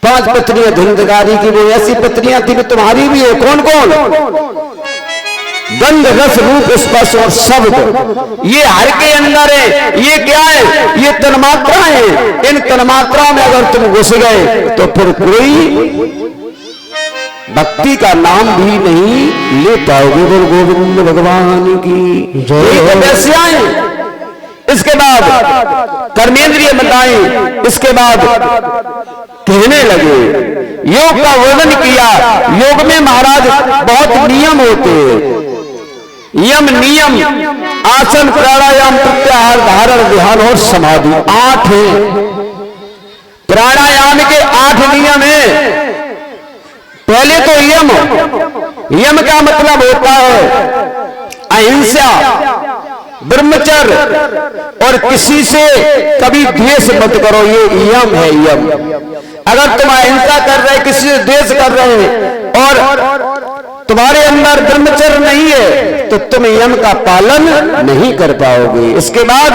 5 पत्नियां धुंधकारी की, वो ऐसी पत्नियां थी कि तुम्हारी भी है। कौन कौन? गंध रस रूप स्पर्श और शब्द, ये हर के अंदर है। ये क्या है? ये तन्मात्रा है। इन तन्मात्रा में अगर तुम घुस गए तो फिर कोई भक्ति का नाम भी नहीं ले पाओगे। गुरु गोविंद भगवान की जय। इसके बाद कर्मेंद्रिय बताएं, इसके बाद कहने लगे योग का वर्णन किया। योग में महाराज बहुत नियम होते हैं, यम नियम, आसन प्राणायाम प्रत्याहार धारण ध्यान और समाधि, 8 है। प्राणायाम के 8 नियम है। पहले तो यम का मतलब होता है अहिंसा, ब्रह्मचर्य और किसी से कभी द्वेष मत करो, ये यम है। यम अगर तुम अहिंसा कर रहे, किसी से द्वेष कर रहे और तुम्हारे अंदर ब्रह्मचर्य नहीं है तो तुम यम का पालन नहीं कर पाओगे। इसके बाद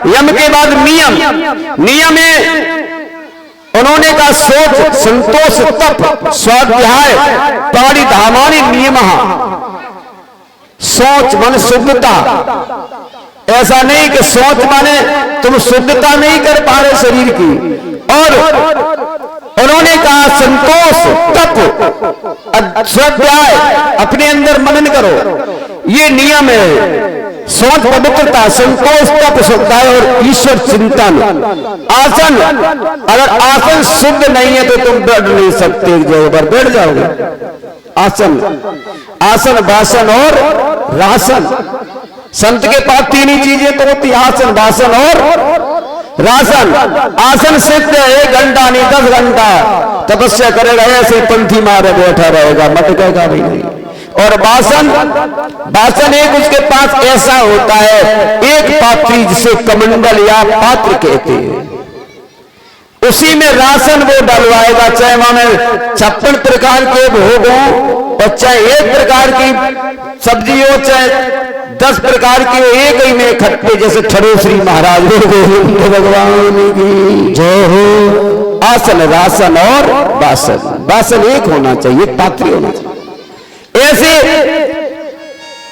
यम के बाद नियम है। उन्होंने कहा सोच संतोष तप स्वाध्याय पाणी धामानी नियम। सोच मन शुद्धता, ऐसा नहीं कि सोच माने तुम शुद्धता नहीं कर पा रहे शरीर की। और उन्होंने कहा संतोष तप स्वाध्याय, अपने अंदर मनन करो, ये नियम है। सोच पवित्रता, संतोष तप स्वाध्याय और ईश्वर चिंतन। आसन, अगर आसन शुद्ध नहीं है तो तुम बैठ नहीं सकते, एक जगह पर बैठ जाओगे। आसन वासन और रासन, संत के पास 3 ही चीजें तो होती, आसन वासन और रासन। आसन सिद्ध 1 घंटा नहीं 10 घंटा तपस्या करेगा, ऐसे पंथी मारे बैठा रहेगा, मटकेगा भी नहीं। और वासन एक उसके पास ऐसा होता है, एक पात्री जिसे कमंडल या पात्र कहते हैं, उसी में राशन वो डलवाएगा। चाहे वहां 56 प्रकार के भोग हो और चाहे 1 प्रकार की सब्जी हो, चाहे 10 प्रकार की, एक ही में खट्टे, जैसे छड़ोश्री महाराज गोविंद भगवान की जय हो। आसन रासन और वासन एक होना चाहिए, पात्री होना चाहिए। ऐसे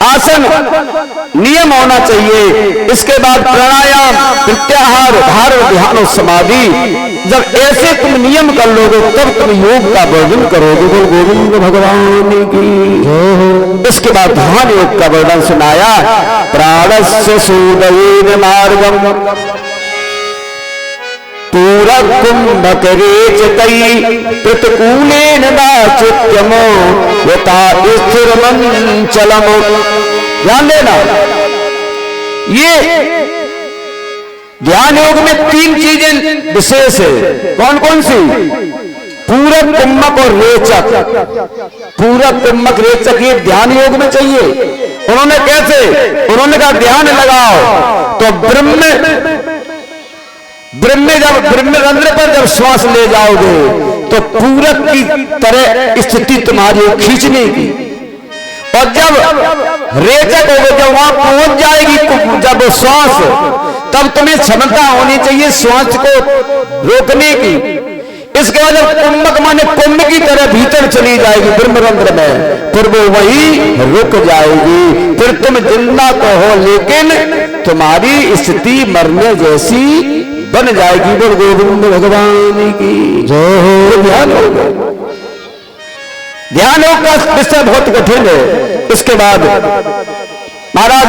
आसन नियम होना चाहिए। इसके बाद प्राणायाम प्रत्याहार धारण ध्यान और समाधि। जब ऐसे तुम नियम कर लोगे तब तुम योग का वर्णन करोगे। गुरु गोविंद भगवान की। इसके बाद ध्यान योग का वर्णन सुनाया। प्राणस्य सूदयेन मार्गम पूरकुंभकरेचतै प्रतिकूलेन वाचित्यमो यथा स्थिरमंचलमो। ध्यान देना, ये ध्यान योग में 3 चीजें विशेष है। कौन कौन सी? पूरक, कुंभक और रेचक। पूरक, कुंभक, रेचक ये ध्यान योग में चाहिए। उन्होंने कैसे? उन्होंने कहा ध्यान लगाओ तो ब्रह्मरंध्र पर जब श्वास ले जाओगे तो पूरक की तरह स्थिति तुम्हारी खींचने की। और जब रेचक होगे, जब वहां पहुंच जाएगी जब श्वास, तब तुम्हें क्षमता होनी चाहिए श्वास को रोकने की। इसके बाद जब कुंभक माने कुंभ की तरह भीतर चली जाएगी ब्रह्मरंध्र में, फिर वो वही रुक जाएगी। फिर तुम जिंदा तो हो लेकिन तुम्हारी स्थिति मरने जैसी बन जाएगी। बोल गोविंद भगवान की जय हो। ध्यान होगा, ध्यान होगा, विषय बहुत कठिन है। इसके बाद महाराज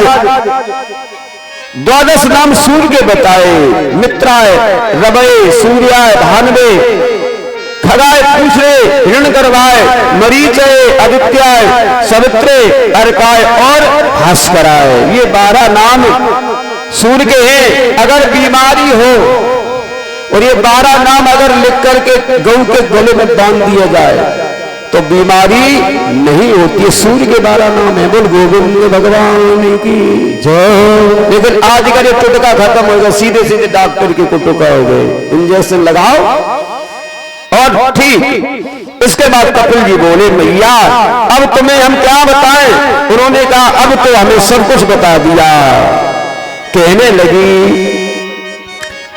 12 नाम सूर्य के बताए, मित्राय, रवये, सूर्याय, भानवे, खगाय, पूषणे, हिरण्यगर्भाय, मरीचय, आदित्याय, सवित्रे, अर्काय और भास्कराय। ये 12 नाम सूर्य के हैं। अगर बीमारी हो और ये 12 नाम अगर लिख करके गऊ के गले में बांध दिया जाए तो बीमारी नहीं होती। सूर्य के 12 नाम है। बोल गोविंद भगवान की जय। लेकिन आज का ये टुटका खत्म होगा, सीधे सीधे डॉक्टर के टुटका हो गए, इंजेक्शन लगाओ और ठीक। इसके बाद कपिल जी बोले मैया अब तुम्हें हम क्या बताएं। उन्होंने कहा अब तो हमें सब कुछ बता दिया। कहने लगी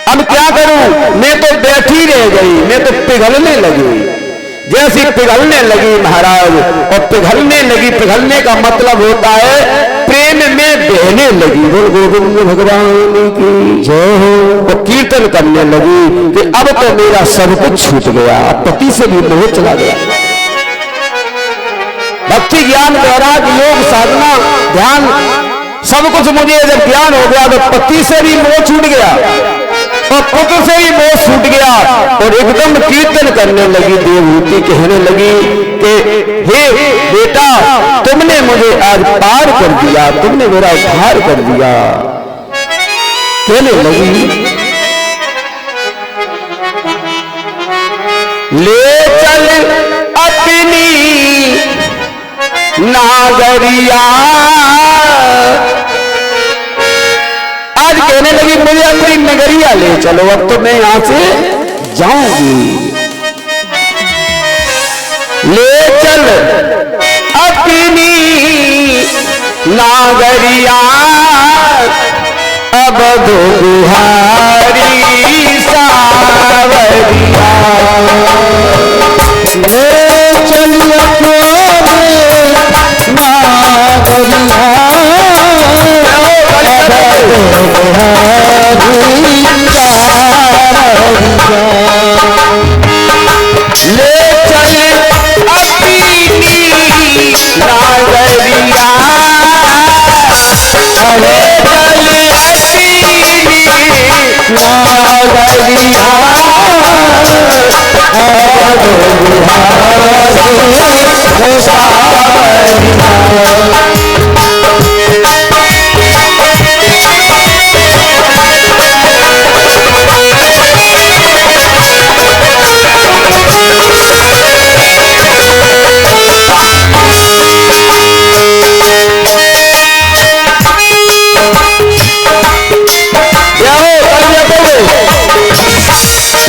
अब क्या करूं, मैं तो बैठी रह गई, मैं तो पिघलने लगी। जैसी पिघलने लगी महाराज, और पिघलने लगी, पिघलने का मतलब होता है प्रेम में बहने लगी। बोल गोविंद भगवान की जय हो। वो कीर्तन करने लगी कि अब तो मेरा सब कुछ छूट गया, पति से भी मोह चला गया। भक्ति, ज्ञान, वैराग, योग, साधना, ध्यान, सब कुछ मुझे जब ज्ञान हो गया तो पति से भी मोह छूट गया और पुत्र से ही मोह छूट गया। और एकदम कीर्तन करने लगी। देवहूति कहने लगी कि हे बेटा तुमने मुझे आज पार कर दिया, तुमने मेरा उद्धार कर दिया। कहने लगी ले चल अपनी नागरिया। आज कहने लगी मुझे अपनी नगरिया ले चलो, अब तो मैं यहां से जाऊंगी। ले चल अपनी नागरिया, अब दो बिहारी सावरिया। ले चल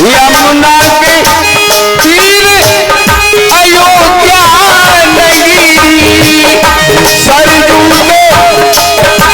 यमुना के तीर अयोध्या नगरी, सरजू में ले चल अपनी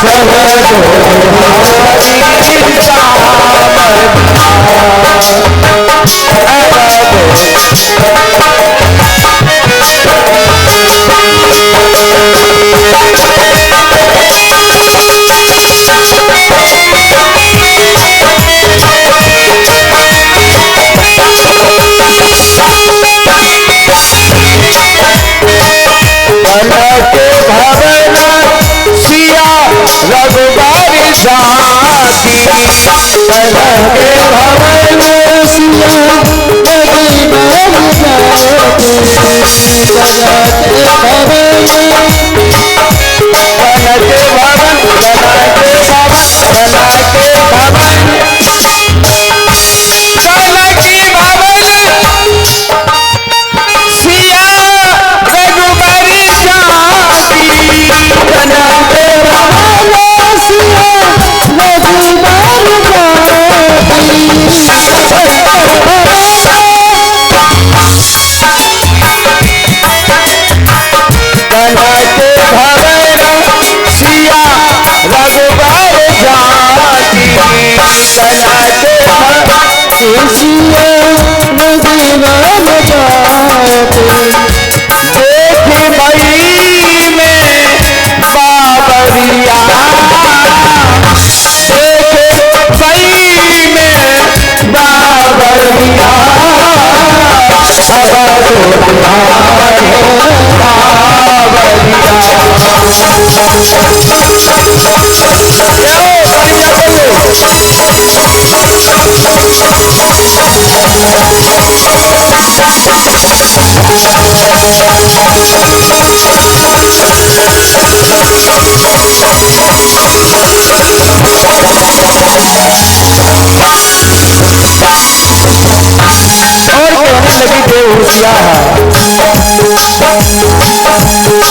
रघुबारी जाती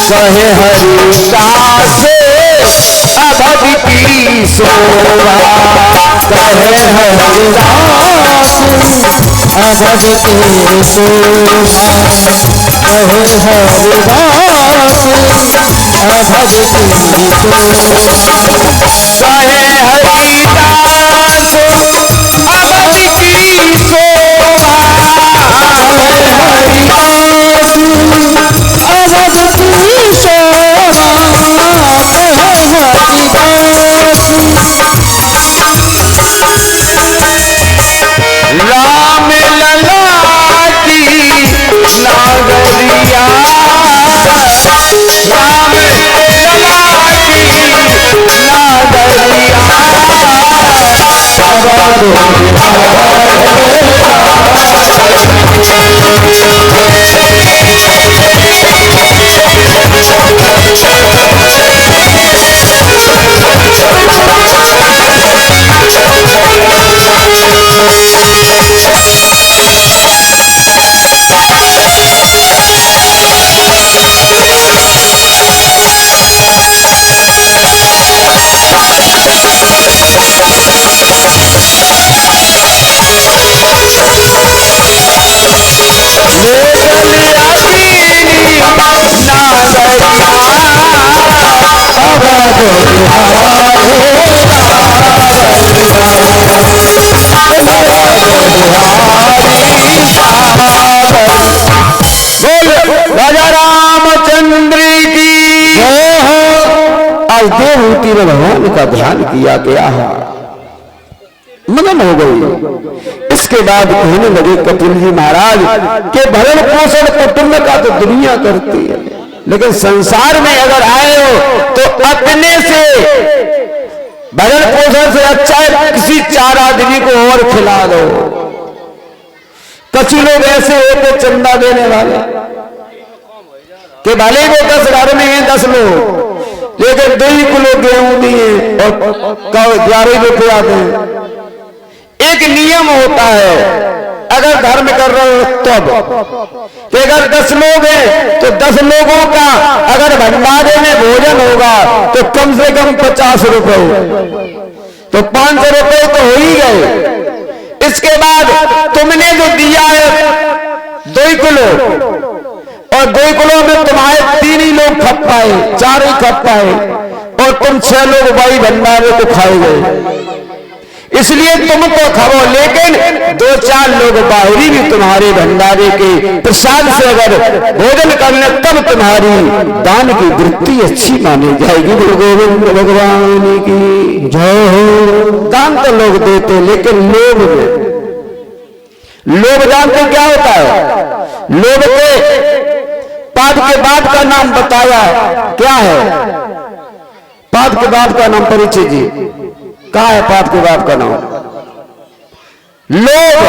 कहे हरिदास अभद की शोभा कहे हरिदास अभद की शोभा कहे हरिदास अभद की शोभा कहे हरिदास अभद की शोभा राम लला की नागरिया राम लला की राजा रामचंद्र की आज देवहूति में भगवान का ध्यान किया गया है, मगन हो गई। इसके बाद कहने लगे कपिल जी महाराज के भरण पोषण कुटुंब का तो दुनिया करती है, लेकिन संसार में अगर आए हो तो अपने से भरण पोषण से अच्छा है किसी 4 आदमी को और खिला दो। कुछ लोग ऐसे होते चंदा देने वाले कि भले वो 10 घर में हैं 10 लोग, लेकिन 2 किलो गेहूं दिए और 11 रुपये आते हैं। एक नियम होता है अगर धर्म कर रहे हो तब कि अगर 10 लोग हैं तो 10 लोगों का अगर भंडारे में भोजन होगा तो कम से कम 50 रुपए, तो 500 रुपए तो हो ही गए। इसके बाद तुमने जो दिया है 2 किलो और 2 किलो में तुम्हारे 3 ही लोग खप पाए, 4 ही खप पाए, और तुम 6 लोग भाई भंडारे को खाए गए, इसलिए तुम तो खाओ, लेकिन 2-4 लोग बाहरी भी तुम्हारे भंडारे के प्रसाद से अगर भोजन कर ले तब तुम्हारी दान की वृत्ति अच्छी मानी जाएगी। गुरु गोविंद भगवान की जय हो। दान तो लोग देते, लेकिन लोभ जानते क्या होता है? लोभ के पाप के बाप का नाम बताया क्या है? पाप के बाप का नाम परिचय जी, कहा है पाप के बाप का नाम? लोभ।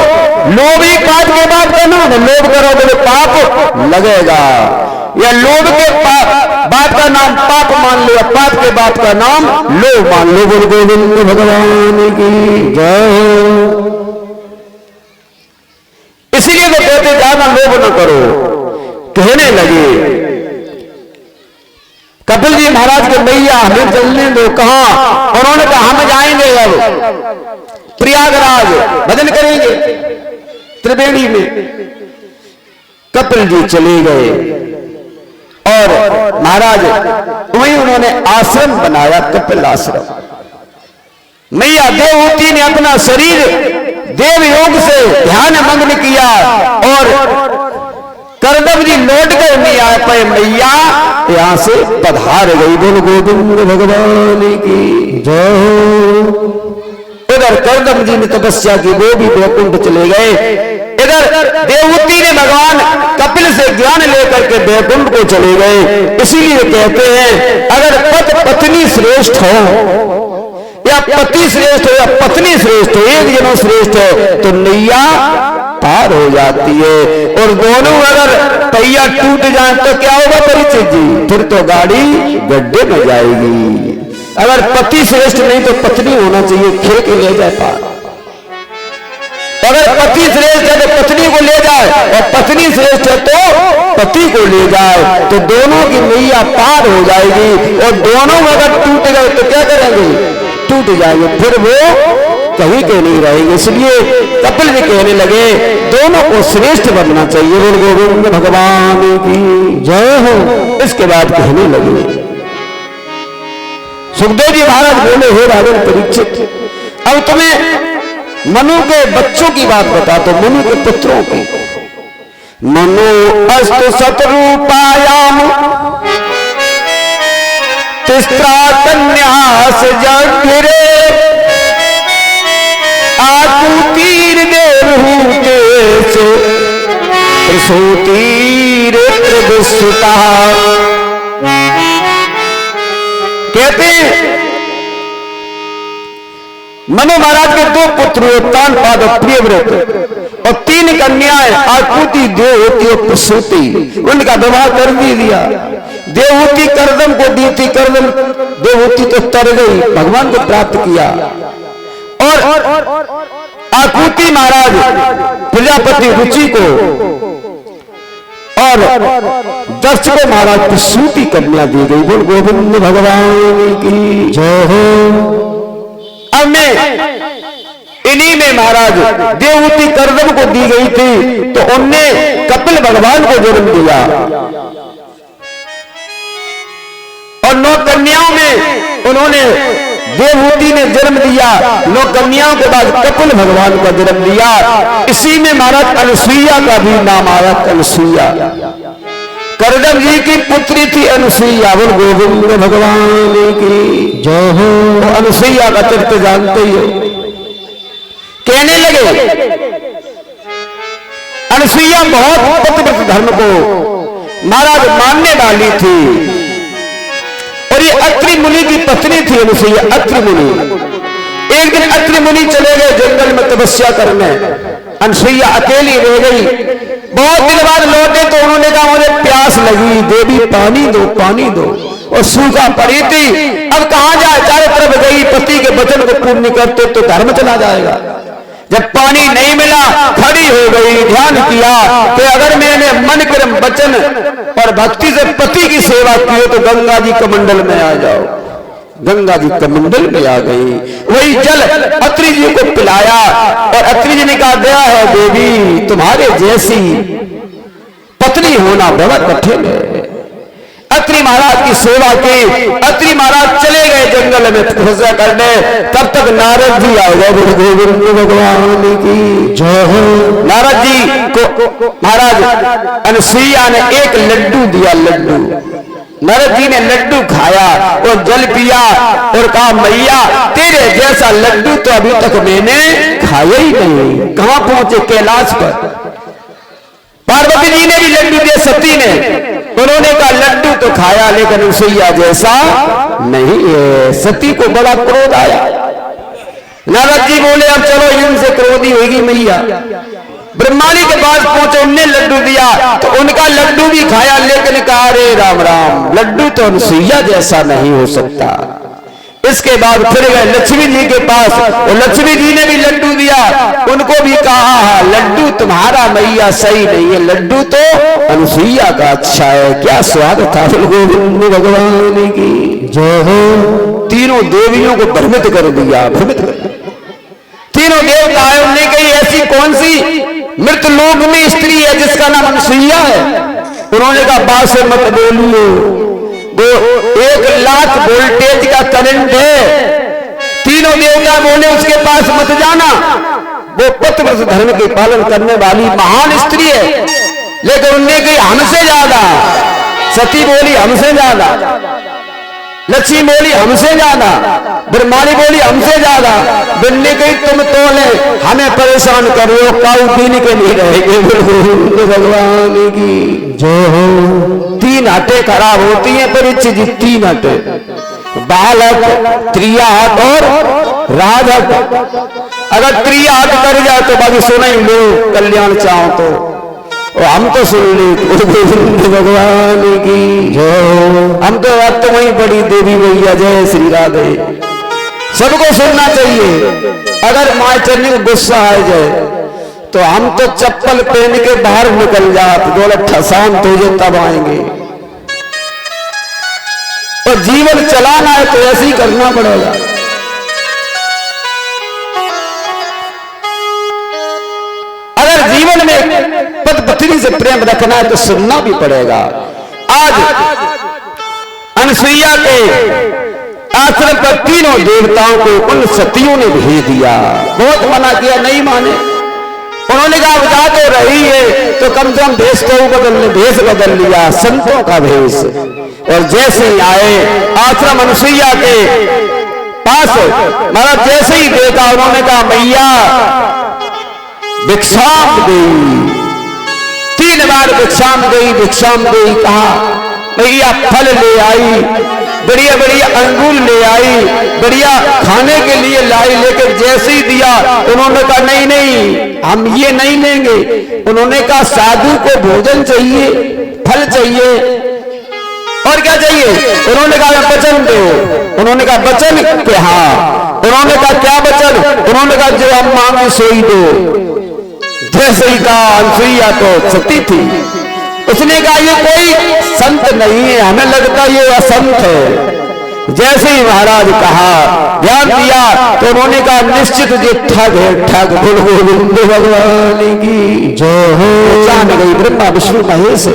लोभ ही पाप के बाप का नाम है। लोभ करोगे तो पाप लगेगा, या लोभ के बाप का नाम पाप मान लो, या पाप के बाप का नाम लोभ मान लो। गुरु गोविंद भगवान की जय। इसीलिए वो कहते ज्यादा लोभ न करो। कहने लगे कपिल जी महाराज के मैया हमें चलने दो। कहा? उन्होंने कहा हम जाएंगे अब प्रयागराज, भजन करेंगे त्रिवेणी में। कपिल जी चले गए और महाराज वहीं उन्होंने आश्रम बनाया, कपिल आश्रम। मैया देवहूति ने अपना शरीर देव योग से ध्यान मग्न किया और करदम जी लौट कर नहीं आ पाए, मैया यहां से पधार गई। बोल गोविंद भगवान की जय। इधर करदम जी ने तपस्या की, वो भी वैकुंठ चले गए। इधर देवहूति ने भगवान कपिल से ज्ञान लेकर के वैकुंठ को चले गए। इसीलिए कहते हैं अगर पति पत्नी श्रेष्ठ हो, या पति श्रेष्ठ हो या पत्नी श्रेष्ठ हो, एक जनो श्रेष्ठ है तो नैया पार हो जाती है। और दोनों अगर पहिया टूट जाए तो क्या होगा परिचय जी? फिर तो गाड़ी गड्ढे में जाएगी। अगर पति श्रेष्ठ नहीं तो पत्नी होना चाहिए, खेल के ले जाए पार। अगर पति श्रेष्ठ है तो पत्नी को ले जाए, और पत्नी श्रेष्ठ है तो पति को ले जाए, तो दोनों की नैया पार हो जाएगी। और दोनों अगर टूट गए तो क्या करेंगे? टूट जाएंगे, फिर वो कहीं के नहीं रहेंगे। इसलिए कपिल जी कहने लगे दोनों को श्रेष्ठ बनना चाहिए। बोल गोविंद भगवान की जय हो। इसके बाद कहने लगे सुखदेव जी महाराज बोले, हे राजन परीक्षित, अब तुम्हें मनु के बच्चों की बात बता तो मनु के पुत्रों की। मनु अस्तु शतरूपायाम तिस्रा कन्यास जगिरे आकुतीर देवहूते से प्रसूतीर त्रिविसुता। कहते मनु महाराज के 2 पुत्र हुए, तानपाद और प्रियव्रत, और 3 कन्याएं आकुति, देवहूति और प्रसूति। उनका विवाह कर भी दिया। देवहूति करदम को दी थी, करदम देवहूति तो तर गई, भगवान को प्राप्त किया। और आकुति महाराज प्रजापति रुचि को, और दक्ष को महाराज प्रसूति कन्या दी गई। बोल गोविंद भगवान की जय हो। अब मैं इन्हीं में महाराज देवहूति करदम को दी गई थी, तो उनने कपिल भगवान को जन्म दिया। और 9 कन्याओं में उन्होंने देवहूति ने जन्म दिया, 9 कन्याओं के बाद कपिल भगवान का जन्म दिया। इसी में महाराज अनुसुईया का भी नाम आया, अनुसुईया। करदम जी की पुत्री थी अनुसुईया। बोल गोविंद भगवान की जय हो। अनुसुईया का चरित्र जानते ही हो। कहने लगे अनुसुईया बहुत पतिव्रत धर्म को महाराज मानने वाली थी, और ये अत्रि मुनि की पत्नी थी अनुसुईया। अत्रि मुनि एक दिन अत्रि मुनि चले गए जंगल में तपस्या करने, अनुसुईया अकेली रह गई। बहुत दिन बाद लौटे तो उन्होंने कहा मुझे प्यास लगी, देवी पानी दो पानी दो, और सूखा पड़ी थी। अब कहां जाए, चारों तरफ गई, पति के वचन को पूर्ण नहीं करते तो धर्म चला जाएगा। जब पानी नहीं मिला खड़ी हो गई, ध्यान किया कि अगर मैंने मन कर्म वचन और भक्ति से पति की सेवा की हो तो गंगा जी कमंडल में आ जाओ। गंगा जी कमंडल में आ गई, वही जल अत्रि जी को पिलाया, और अत्रि जी ने कहा दया है देवी, तुम्हारे जैसी पत्नी होना बड़ा कठिन है। अत्रि महाराज की सेवा की। अत्रि महाराज चले गए जंगल में तपस्या करने, तब तक नारद जी आ गए। गोविंद भगवान की जय हो। नारद जी को महाराज अनसुईया ने एक लड्डू दिया। लड्डू नारद जी ने लड्डू खाया और जल पिया और कहा मैया तेरे जैसा लड्डू तो अभी तक मैंने खाया ही नहीं। कहां पहुंचे? कैलाश पर। पार्वती जी ने भी लड्डू दिए सती ने, उन्होंने कहा लड्डू तो खाया लेकिन अनसुईया जैसा नहीं है। सती को बड़ा क्रोध आया। नारद जी बोले अब चलो इनसे क्रोधी होगी मैया। ब्रह्मा जी के पास पहुंचे, उनने लड्डू दिया तो उनका लड्डू भी खाया, लेकिन कहा रे राम राम लड्डू तो अनसुईया जैसा नहीं हो सकता। इसके बाद फिर गए लक्ष्मी जी के पास और लक्ष्मी जी ने भी लड्डू दिया, उनको भी कहा लड्डू तुम्हारा मैया सही नहीं है, लड्डू तो अनसुईया का अच्छा है। क्या स्वाद था। गोविंद भगवान की जय हो। तीनों देवियों को भ्रमित कर दिया। भ्रमित कर तीनों देवता है, उन्होंने कही ऐसी कौन सी मृत लोक में स्त्री है जिसका नाम अनसुईया है। उन्होंने कहा बात से मत बोलिए, वो 1,00,000 वोल्टेज का करंट है। तीनों देवता बोले उसके पास मत जाना, वो पतिव्रत धर्म के पालन करने वाली महान स्त्री है। लेकिन उन्होंने कही हमसे ज्यादा। सती बोली हमसे ज्यादा, लक्ष्मी बोली हमसे ज्यादा, ब्रह्माणी बोली हमसे ज्यादा। बिन्नी कही तुम तोले हमें परेशान करो, काऊ दिन के नहीं रहेंगे। भगवान की जय हो। 3 हटें खराब होती हैं परीक्षित जी, 3 हटें बालक, त्रियाहट और राजहट। अगर त्रियाहट कर जाए तो बाकी सुना ही लो, कल्याण चाहो तो हम तो सुन ली। भगवान की जय। हम तो अब तो वही बड़ी देवी भैया जय श्री राधे। सबको सुनना चाहिए। अगर माँ चरनी को गुस्सा आ जाए तो हम तो चप्पल पहन के बाहर निकल जाते, बोले ठसान तुझे तब आएंगे। और जीवन चलाना है तो ऐसे ही करना पड़ेगा। अगर जीवन में पत्नी से प्रेम रखना है तो सुनना भी पड़ेगा। आज अनसुईया के आश्रम पर तीनों देवताओं को उन सतियों ने भेज दिया। बहुत मना किया, नहीं माने। उन्होंने कहा जा तो रही है तो कम से कम भेष तो भेष बदल लिया, संतों का भेष। और जैसे ही आए आश्रम अनसुईया के पास, महाराज जैसे ही देखा उन्होंने कहा मैया भिक्षाम गई। 3 बार भिक्षाम गई, भिक्षाम गई। कहा भैया फल ले आई, बढ़िया बढ़िया अंगूर ले आई, बढ़िया खाने के लिए लाई, लेकिन जैसे ही दिया उन्होंने कहा नहीं नहीं हम ये नहीं लेंगे। उन्होंने कहा साधु को भोजन चाहिए, फल चाहिए और क्या चाहिए। उन्होंने कहा वचन दो। उन्होंने कहा वचन के हाँ। उन्होंने कहा क्या वचन। उन्होंने कहा जो हम मांगे सोई दो। जैसे ही कहा अनसुईया तो सती थी। उसने कहा ये कोई संत नहीं है, हमें लगता ये असंत है। जैसे ही महाराज कहा ध्यान दिया तो उन्होंने कहा निश्चित ये ठग है, ठग। बोल गोविंद भगवान की जय हो। जान गई ब्रह्मा विष्णु महेश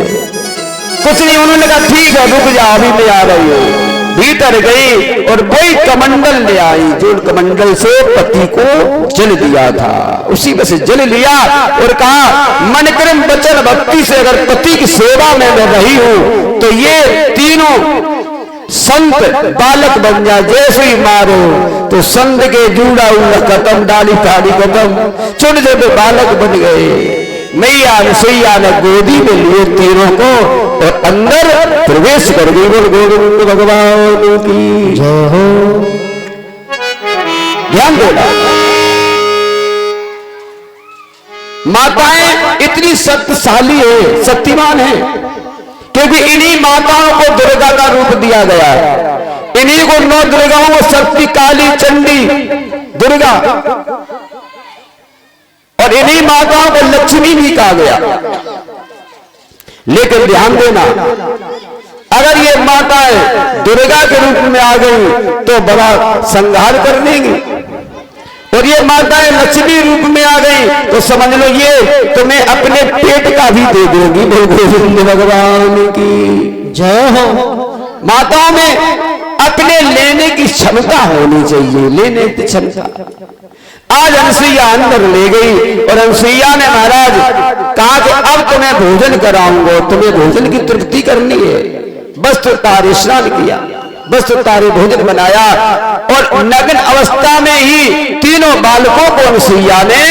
कुछ नहीं। उन्होंने कहा ठीक है रुक जा, अभी मैं आ रही हूँ। भीतर गई और वही कमंडल ले आई जो कमंडल से पति को जल दिया था, उसी में से जल लिया और कहा मन क्रम वचन भक्ति से अगर पति की सेवा में मैं रही हूं तो ये तीनों संत बालक बन जा। जैसे ही मारो तो संत के जूड़ा उड़ा खत्म, डाली ताड़ी खत्म, छोटे छोटे बालक बन गए। मैया अनसुईया ने गोदी में लिए तीनों को और अंदर प्रवेश कर गई। बोल गोविंद भगवान की जय हो। ध्यान देना, माताएं इतनी शक्तिशाली है, शक्तिमान है, क्योंकि इन्हीं माताओं को दुर्गा का रूप दिया गया है। इन्हीं को 9 दुर्गाओं को शक्ति, काली, चंडी, दुर्गा और इन्हीं माताओं को लक्ष्मी भी कहा गया। लेकिन ध्यान देना, अगर ये माताएं दुर्गा के रूप में आ गई तो बड़ा संहार कर देंगी, और ये माताएं लक्ष्मी रूप में आ गई तो समझ लो ये तुम्हें अपने पेट का भी दे देंगी। गोविंद भगवान की जय हो। माताओं में अपने लेने की क्षमता होनी चाहिए, लेने की क्षमता। आज अनसुईया अंदर ले गई और अनसुईया ने महाराज कहा कि अब तुम्हें भोजन कराऊंगा, तुम्हें भोजन की तृप्ति करनी है। बस तो तारे स्नान किया, बस तो तारे भोजन बनाया और नग्न अवस्था में ही तीनों बालकों को अनसुईया ने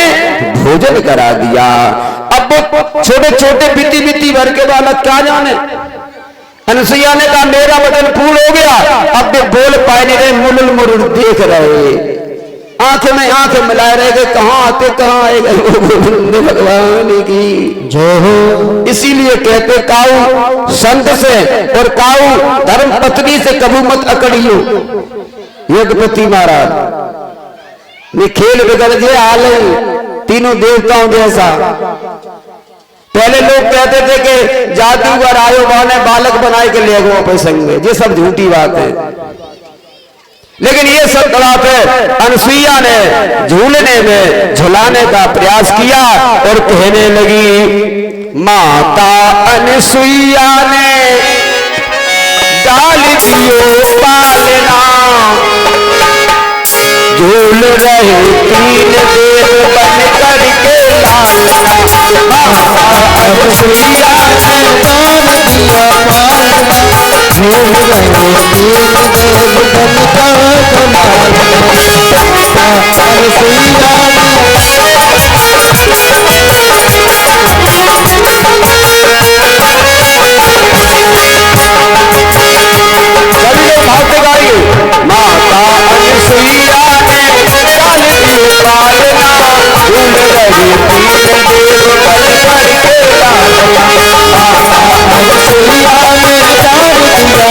भोजन करा दिया। अब वो छोटे छोटे बिती बिती भर के बालक क्या जाने। अनसुईया ने कहा मेरा वचन पूर्ण हो गया, अब वे बोल पाए नहीं रहे, मुरुल मुरुल देख रहे, आंखें में आंखें मिलाए रह गए, कहाँ आते कहाँ आए गए भगवान की जो हो। इसीलिए कहते काऊ संत से और काऊ धर्म पत्नी से कबू मत अकड़ियो। यज्ञपति महाराज ने खेल बिगड़ गए हाल तीनों देवताओं जैसा। पहले लोग कहते थे कि जादूगर आयो ने बालक बनाए के ले गो प्रसंग, ये सब झूठी बात है। लेकिन ये सब बात है अनसुईया ने झूलने में झुलाने का प्रयास किया और कहने लगी माता अनसुईया ने डाल दियो पालना, झूल रहे तीन देव बन करके लालना। माता अनसुईया ने डाल दिया पालना, झूल रहे तीन देव बन करके लालना। अनसुईया माता अनसुईया ने डाल दियो पालना, झूल रहे तीन देव बन करके लालना। माता अनसुईया ने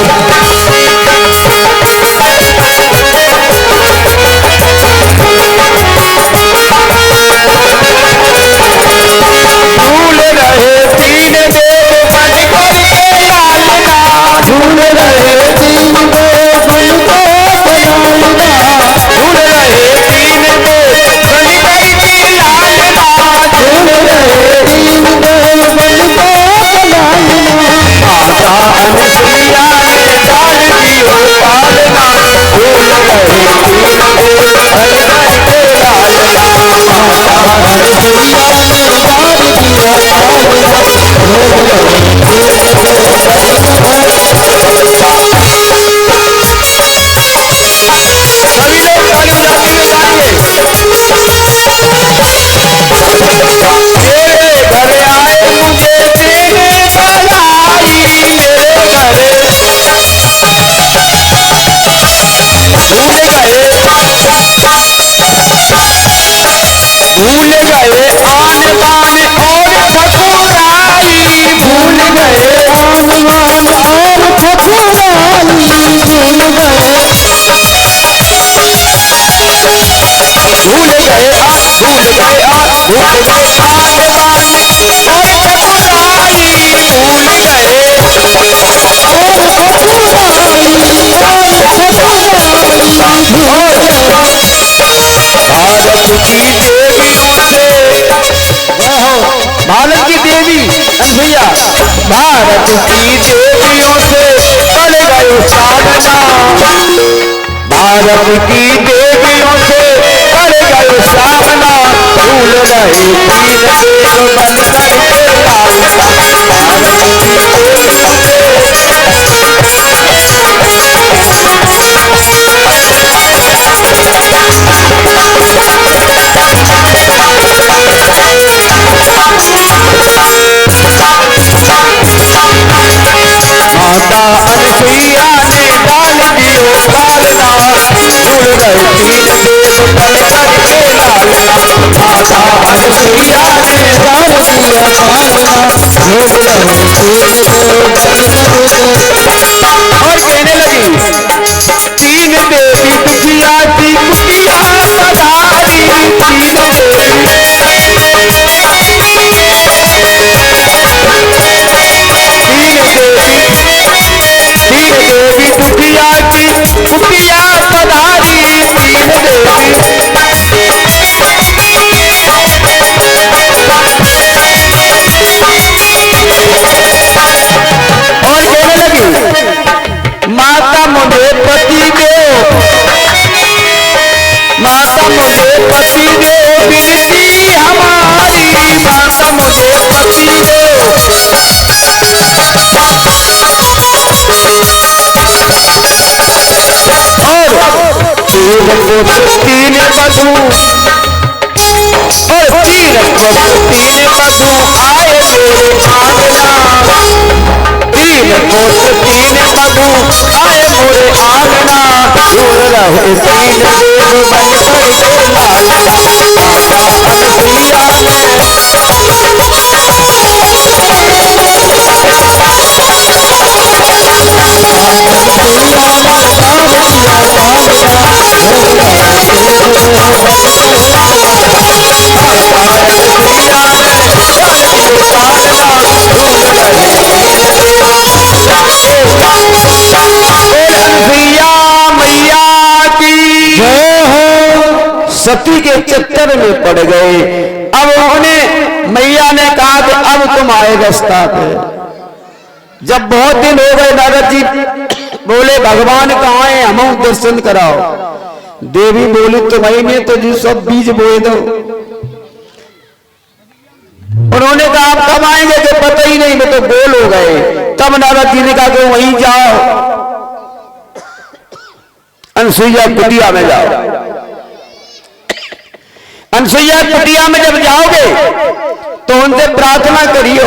डाल दिया पालना, झूल रहे तीन देव बन करके लालना। भूल गए आन बान और ठकुराई, भूल गए आन बान और ठकुराई, भूल गए भूल गए भूल गए भूल गए आन बान और ठकुराई, भूल गए भारत की देवी अनसुईया, भारत की देवियों से पड़ गए साधना, भारत की देवियों से पड़ गए साधना, भूल रहे तीन देव बन करके लालना। भारत की देवियों माता अनसुईया ने डाल दियो पालना, झूल रहे तीन देव बन करके लालना। माता अनसुईया ने डाल दिया पालना, झूल रहे तीन देव बन करके। और कहने लगी तीन देवी दुखिया थी कुटिया पधारी, तीन देवी दुखिया की कुटिया पधारी, तीन देवी तीन बधू और तीन बधू आए मेरे आंगना, तीन पुत्र तीन बधू आए मोरे आंगना, दूर रहे तीन देव बन करके लालना। सती के चक्कर में पड़ गए। अब उन्हें मैया ने कहा कि अब तुम आए रास्ता पे। जब बहुत दिन हो गए नारद जी बोले भगवान कहाँ है, हम दर्शन कराओ। देवी बोली तुम्हें तो जी सब बीज बोए दो। उन्होंने कहा आप कब आएंगे कि पता ही नहीं, मैं तो गोल हो गए। तब नारद जी ने कहा कि वहीं जाओ, अनसुईया कुटिया में जाओ। अनसुईया कुटिया में जब जाओगे तो उनसे प्रार्थना करियो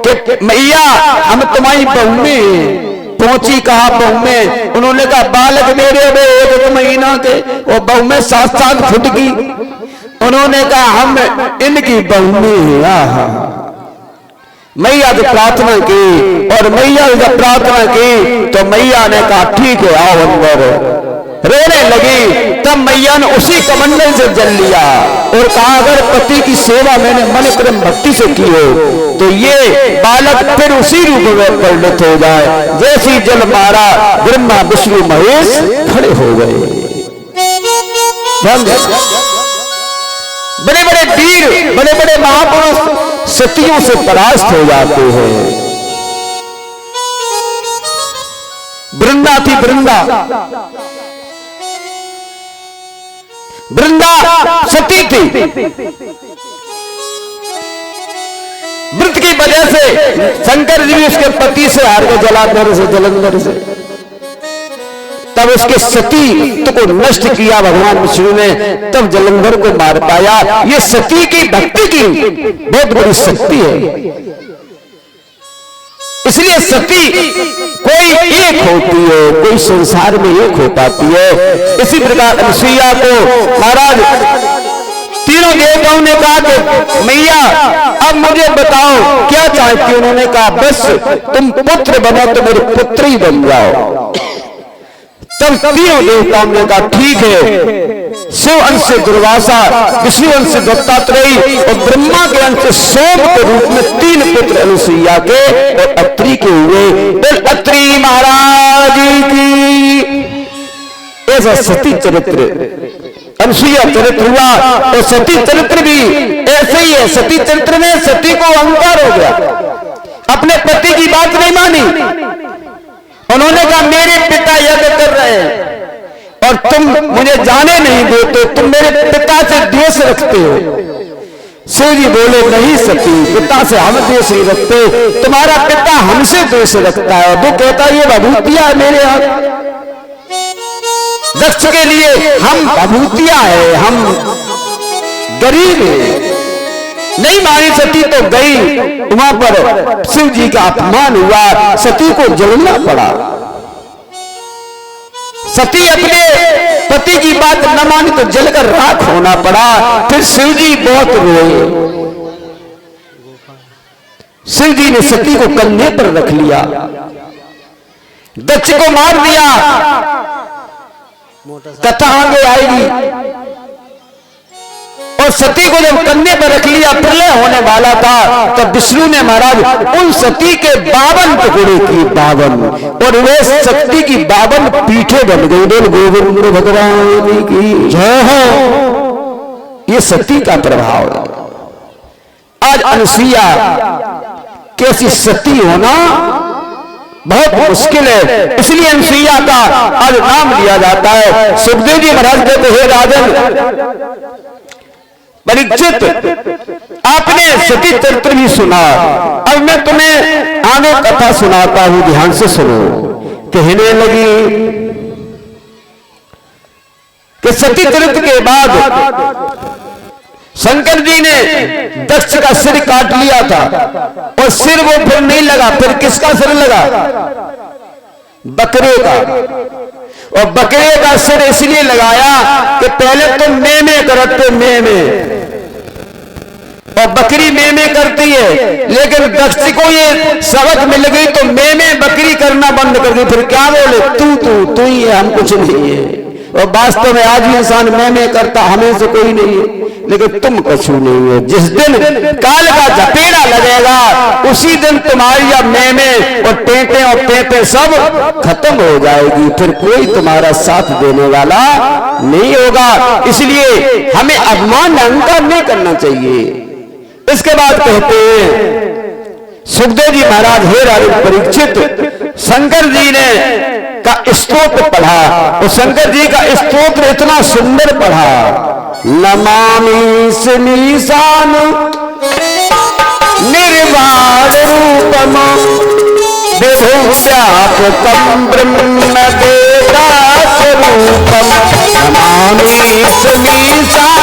कि मैया हम तुम्हारी बहू में पहुंची। कहा बहू में? उन्होंने कहा बालक मेरे अब 1 महीना के, वो बहू में 7 फुट की। उन्होंने कहा हम इनकी बहू में। मैया जब प्रार्थना की और मैया जब प्रार्थना की तो मैया ने कहा ठीक है आओ अंदर। रोने लगी। तब मैया ने उसी कमंडल से जल लिया और कहा अगर पति की सेवा मैंने मन क्रम भक्ति से की हो तो ये बालक फिर उसी रूप में परिणत हो जाए। जैसी जल मारा ब्रह्मा विष्णु महेश खड़े हो गए। बड़े बड़े वीर बड़े बड़े महापुरुष सतियों से परास्त हो जाते हैं। वृंदा थी, वृंदा सती थी। व्रत की वजह से शंकर जी उसके पति से हार गए, जलाधर से, जलंधर से। तब उसके सती तो को नष्ट किया भगवान विष्णु ने, तब जलंधर को मार पाया। ये सती की भक्ति की बहुत बड़ी शक्ति है। इसलिए सती कोई एक होती है, कोई संसार में एक हो पाती है। इसी प्रकार अनसुईया को महाराज तीनों देवताओं ने कहा कि मैया अब मुझे बताओ क्या चाहती। उन्होंने कहा बस तुम पुत्र बनो तो मेरे पुत्र ही बन जाओ। तब तीनों देवताओं ने कहा ठीक है। शिव अंश से दुर्वासा, विष्णु अंश से दत्तात्रेय और ब्रह्मा के अंश से सोम के रूप में 3 पुत्र अनुसुईया के और अत्रि के हुए। अत्रि महाराज की ऐसा सती चरित्र अनुसुईया चरित्र हुआ। और सती चरित्र भी ऐसे ही है। सती चरित्र में सती को अहंकार हो गया, अपने पति की बात नहीं मानी। उन्होंने कहा मेरे पिता यज्ञ कर रहे हैं और तुम मुझे जाने नहीं देते, तुम मेरे पिता से द्वेष रखते हो। शिव जी बोले नहीं सती, पिता से हम द्वेष नहीं रखते, तुम्हारा पिता हमसे द्वेष रखता है। और वो कहता है ये भभूतिया है मेरे हाथ। दक्ष के लिए हम भभूतिया है, हम गरीब है। नहीं मानी सती तो गई, वहां पर शिव जी का अपमान हुआ, सती को जलना पड़ा। सती अपने पति की बात न मानी तो जलकर राख होना पड़ा। फिर शिव जी बहुत रोए। शिव जी ने सती को कंधे पर रख लिया, दक्ष को मार दिया। कथा आगे आएगी। और सती को जब कंधे पर रख लिया, प्रलय होने वाला था, तब विष्णु ने महाराज उन सती के 52 टुकड़े की 52 और वे शक्ति की 52 पीठे बन गई। गोविंद भगवान की जय हो। ये सती का प्रभाव है। आज अनुसुईया कैसी सती होना बहुत मुश्किल है। इसलिए अनुसुईया का आज नाम लिया जाता है। सुखदेव जी महाराज कहते हे राजन परीक्षित, आपने सती चरित्र भी सुना। अब मैं तुम्हें आगे कथा सुनाता हूं, ध्यान से सुनो। कहने लगी कि सती चरित्र के बाद शंकर जी ने दक्ष का सिर काट लिया था और सिर वो फिर नहीं लगा, फिर किसका सिर लगा? बकरे का। और बकरे का सिर इसलिए लगाया कि पहले तो में करते में और बकरी में करती है, लेकिन दक्ष को ये सबक मिल गई तो में बकरी करना बंद कर दी। फिर क्या बोले? तू ही है, हम कुछ नहीं है। और वास्तव में आज भी इंसान में करता, हमें से कोई नहीं है, लेकिन तुम कछु नहीं है। जिस दिन काल का झपेड़ा लगेगा उसी दिन तुम्हारी या में और टेंटे सब खत्म हो जाएगी, फिर कोई तुम्हारा साथ देने वाला नहीं होगा। इसलिए हमें अभिमान अहंकार नहीं करना चाहिए। इसके बाद कहते हैं सुखदेव जी महाराज, हे राजा परीक्षित, शंकर जी ने का स्तोत्र पढ़ा और शंकर जी का स्तोत्र इतना सुंदर पढ़ा। नमामि स्मीशान निर्वाण रूपम विभूत्यापकं ब्रह्म वेदा स्वरूपम। नमामि स्मीशान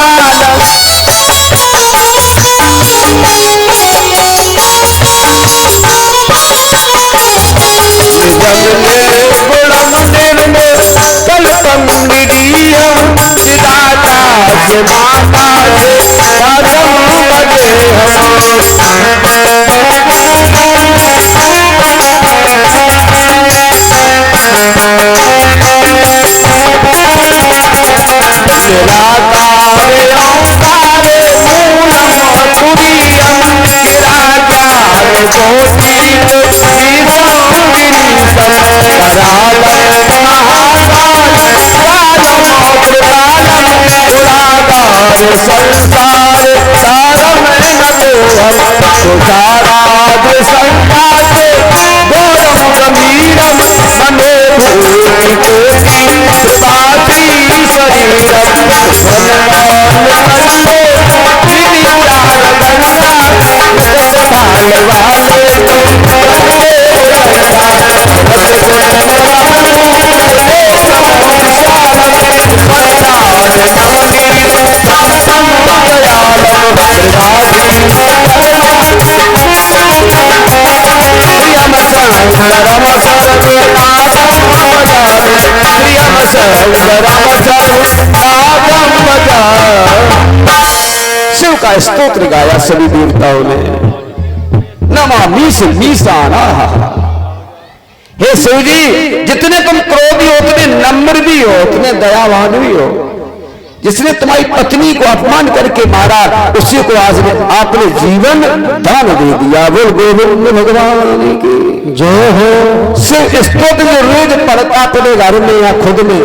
शिव का स्तोत्र गाया सभी देवताओं ने। नमामि स्मीशान। हे शिव जी, जितने तुम क्रोधी हो, उतने नम्र भी हो, उतने दयावान भी हो। जिसने तुम्हारी पत्नी को अपमान करके मारा, उसी को आज आपने जीवन दान दे दिया। बोल गोविंद भगवान की जय हो। सिर्फ स्तोत्र जो रोज पढ़ता अपने घर में या खुद में,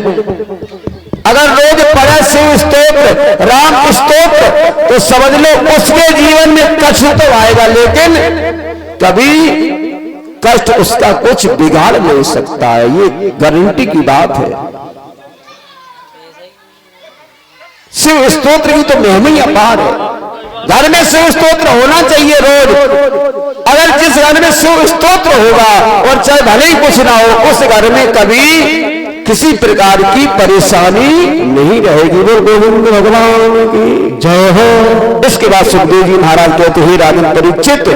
अगर रोज पढ़े शिव स्तोत्र, राम स्तोत्र, तो समझ लो उसके जीवन में कष्ट तो आएगा, लेकिन कभी कष्ट उसका कुछ बिगाड़ नहीं सकता है। ये गारंटी की बात है। शिव स्तोत्र की तो महिमा ही अपार है। घर में शिव स्तोत्र होना चाहिए रोज। अगर जिस घर में शिव स्तोत्र होगा, और चाहे भले ही कुछ ना हो, उस घर में कभी किसी प्रकार की परेशानी नहीं रहेगी। वो गोविंद भगवान की जय हो। इसके बाद सुखदेव जी महाराज कहते हैं, राजन परीक्षित,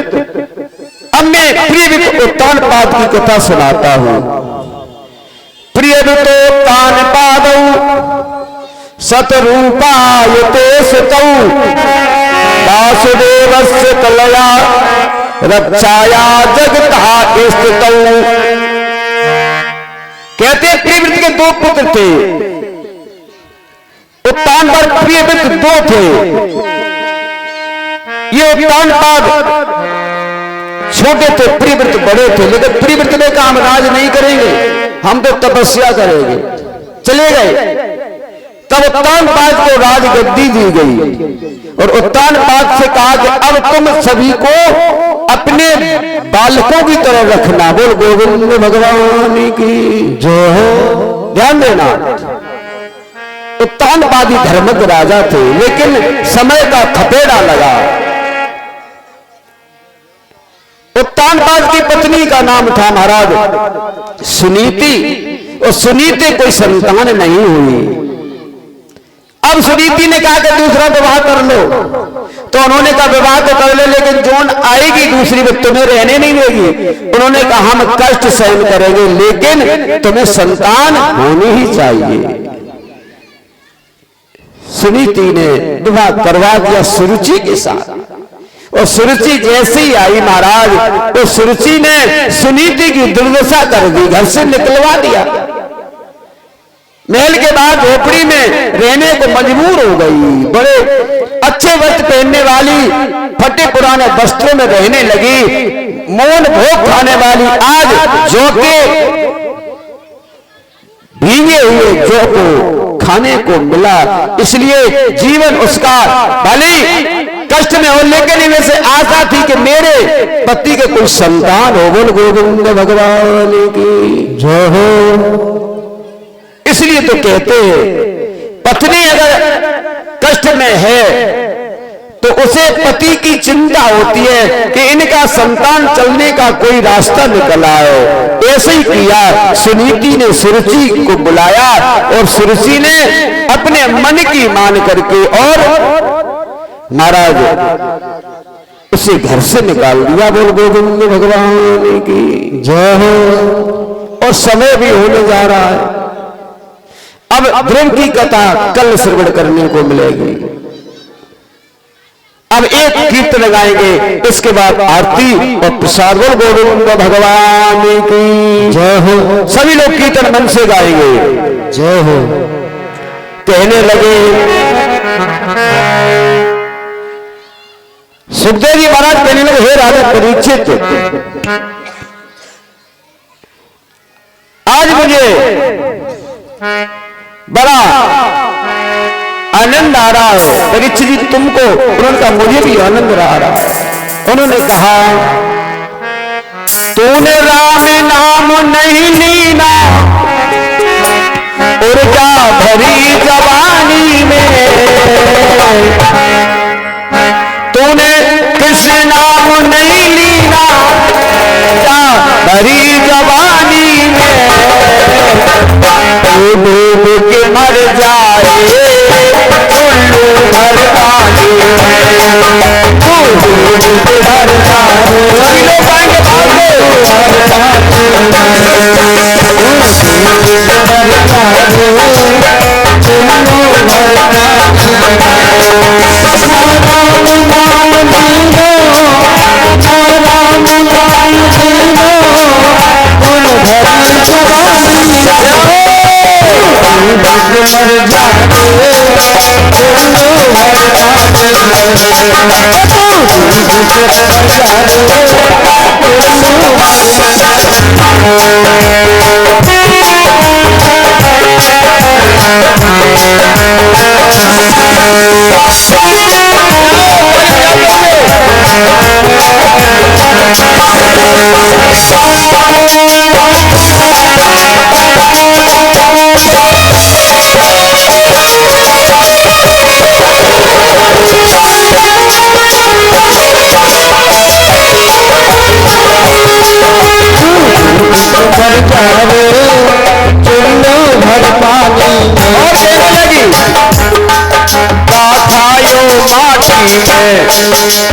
अब मैं प्रिय उत्तानपाद की कथा सुनाता हूं। प्रिय उत्तानपाद सतरूपायते सुतौ वासुदेवस्य कलया रक्षाया जगतः स्थितौ। कहते प्रियव्रत के दो पुत्र थे। उत्तानपाद प्रियव्रत दो थे। ये उत्तानपाद छोटे थे, प्रियव्रत बड़े थे। लेकिन प्रियव्रत ने कहा हम राज नहीं करेंगे, हम तो तपस्या करेंगे। चले गए। तब उत्तानपाद को राजगद्दी दी गई और उत्तानपाद से कहा कि अब तुम सभी को अपने बालकों की तरह रखना। बोल गोविंद भगवान की जय हो। ध्यान देना, उत्तानपादी धर्मज्ञ राजा थे, लेकिन समय का थपेड़ा लगा। कानपाद की पत्नी का नाम था महाराज सुनीति, और सुनीति कोई संतान नहीं हुई। अब सुनीति ने कहा कि दूसरा विवाह कर लो, तो उन्होंने कहा विवाह तो कर ले, लेकिन जोन आएगी दूसरी वो तुम्हें रहने नहीं देगी। उन्होंने कहा हम कष्ट सहन करेंगे, लेकिन तुम्हें संतान होनी ही चाहिए। सुनीति ने विवाह करवा दिया सुरुचि के साथ, और सुरुचि जैसे ही आई महाराज, तो सुरुचि ने सुनीति की दुर्दशा कर दी, घर से निकलवा दिया। महल के बाद झोपड़ी में रहने को मजबूर हो गई। बड़े अच्छे वस्त्र पहनने वाली फटे पुराने वस्त्रों में रहने लगी। मौन भोग खाने वाली आज जौ के भीगे हुए जौ को खाने को मिला, इसलिए जीवन उसका भले कष्ट में हो, लेकिन इनमें से आशा थी कि मेरे पति के कोई संतान हो। बोल गोविंद भगवान की जय हो। इसलिए तो कहते हैं पत्नी अगर कष्ट में है तो उसे पति की चिंता होती है कि इनका संतान चलने का कोई रास्ता निकल आए। ऐसे ही किया, सुनीति ने सुरुचि को बुलाया और सुरुचि ने अपने मन की मान करके और महाराज उसे घर से निकाल दिया। बोल गोविंद भगवान की जय हो। और समय भी होने जा रहा है। अब ध्रुव की कथा कल श्रवण करने को मिलेगी। अब एक कीर्तन गाएंगे, इसके बाद आरती और प्रसाद। बोल गोविंद भगवान की जय हो। सभी लोग कीर्तन मन से गाएंगे। जय हो। कहने लगे सुखदेव जी महाराज, कहने लगे हे राजा परीक्षित, आज मुझे बड़ा आनंद आ रहा है। परीक्षित जी तुमको, उन्होंने कहा मुझे भी आनंद आ रहा है। उन्होंने कहा तूने राम नाम नहीं लीना, ऊर्जा भरी जवानी में, तूने कृष्ण नाम नहीं लीना, ऊर्जा भरी जवानी में, डूब के मर जाए उल्लू भर पानी में, डूब के मर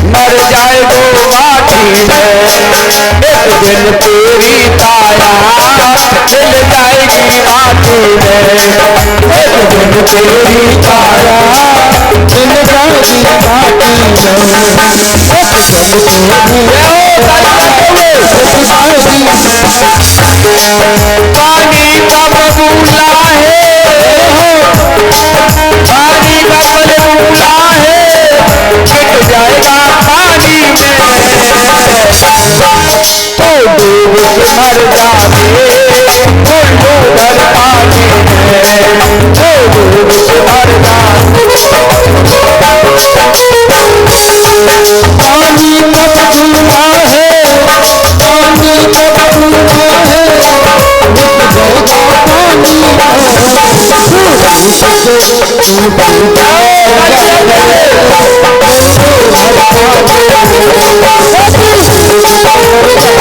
मर जाए वो माटी में, एक दिन तेरी काया मिल जाएगी माटी में, एक दिन तेरी काया मिल जाएगी माटी में। पानी का बबूला है, पानी का बबूला है, छिट जाएगा पानी में, तो डूब के मर जाए उल्लू भर पानी में, तो डूब के मर जाए। पानी का बबूला है, पानी का बबूला है, छिट जाएगा पानी में,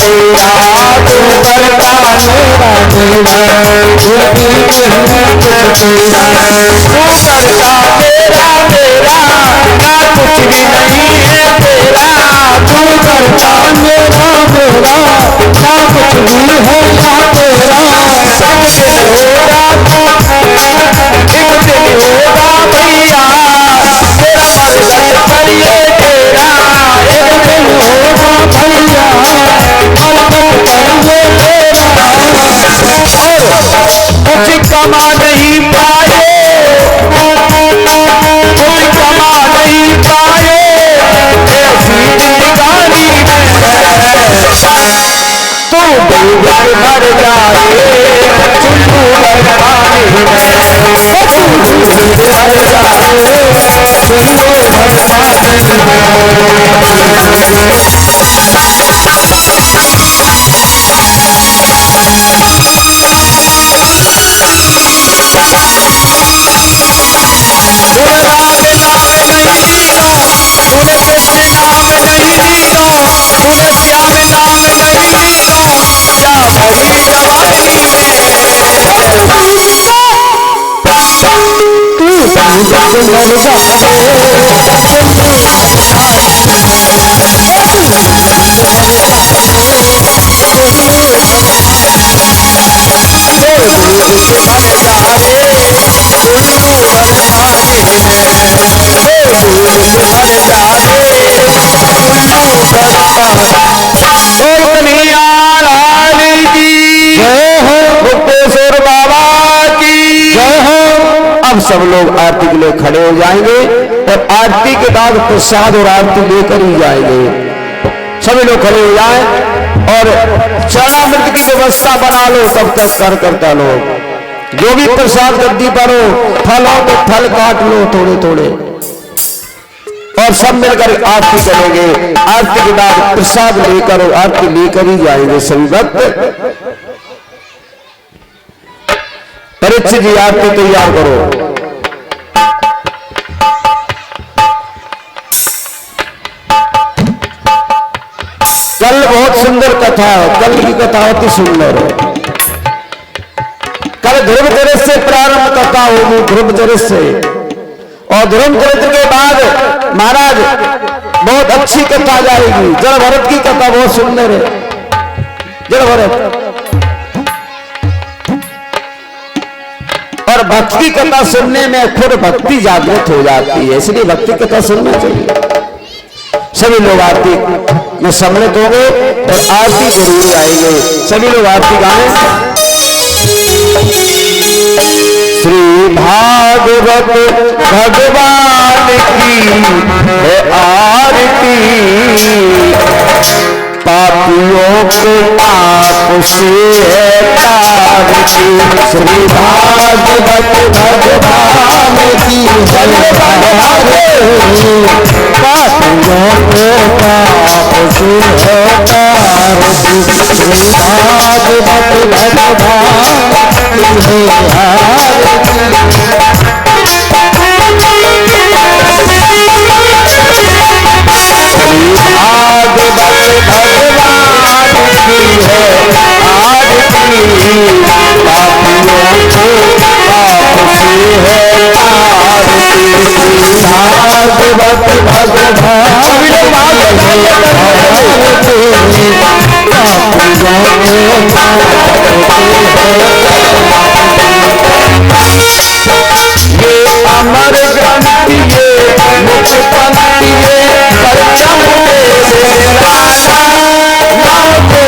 तू करता मेरा मेरा जो भी कहूँ तू करता मेरा मेरा ना कुछ भी नहीं है तेरा तू करता मेरा मेरा ना कुछ भी है ना तेरा एक दिन होगा भैया मेरा मर्द पर ये तेरा एक दिन होगा भैया कुछ कमा नहीं पाए कुछ कमा नहीं पाए ऐसी जिंदगानी में तू बेवक मर जाए चुल्लू बरसाने में तू बेवक मर जाए चुल्लू बरसाने अब सब लोग आरती के लिए खड़े हो जाएंगे और आरती के बाद प्रसाद और आरती लेकर ही जाएंगे। सभी लोग खड़े हो जाएं और चरणामृत की व्यवस्था बना लो। तब तक करता लो जो भी प्रसाद गद्दी पर हो फलों के फल काट लो थोड़े थोड़े और सब मिलकर आरती करेंगे। आरती के बाद प्रसाद लेकर और आरती लेकर ही जाएंगे सभी भक्त। परीक्षित जी आरती तैयार करो। कल बहुत सुंदर कथा है, कल की कथा अति सुंदर है। कल ध्रुव चरित्र से प्रारंभ कथा होगी, ध्रुव चरित्र से, और ध्रुव चरित्र के बाद महाराज बहुत अच्छी कथा जाएगी। जड़ भरत की कथा बहुत सुंदर है। जड़ भरत और भक्ति की कथा सुनने में खुद भक्ति जागृत हो जाती है, इसलिए भक्ति कथा सुनना चाहिए। सभी लोग आरती में सम्मिलित होंगे और आरती जरूर गाएंगे। सभी लोग आरती गाएं। श्री भागवत भगवान की है आरती, पापियों के पाप से है तारती। श्री भागवत भगवान की है आरती, पापियों के पाप से है तारती। श्री भागवत भगवान की है आरती। अमर ग्रंथि मुख पंक्ति परचम पापियों को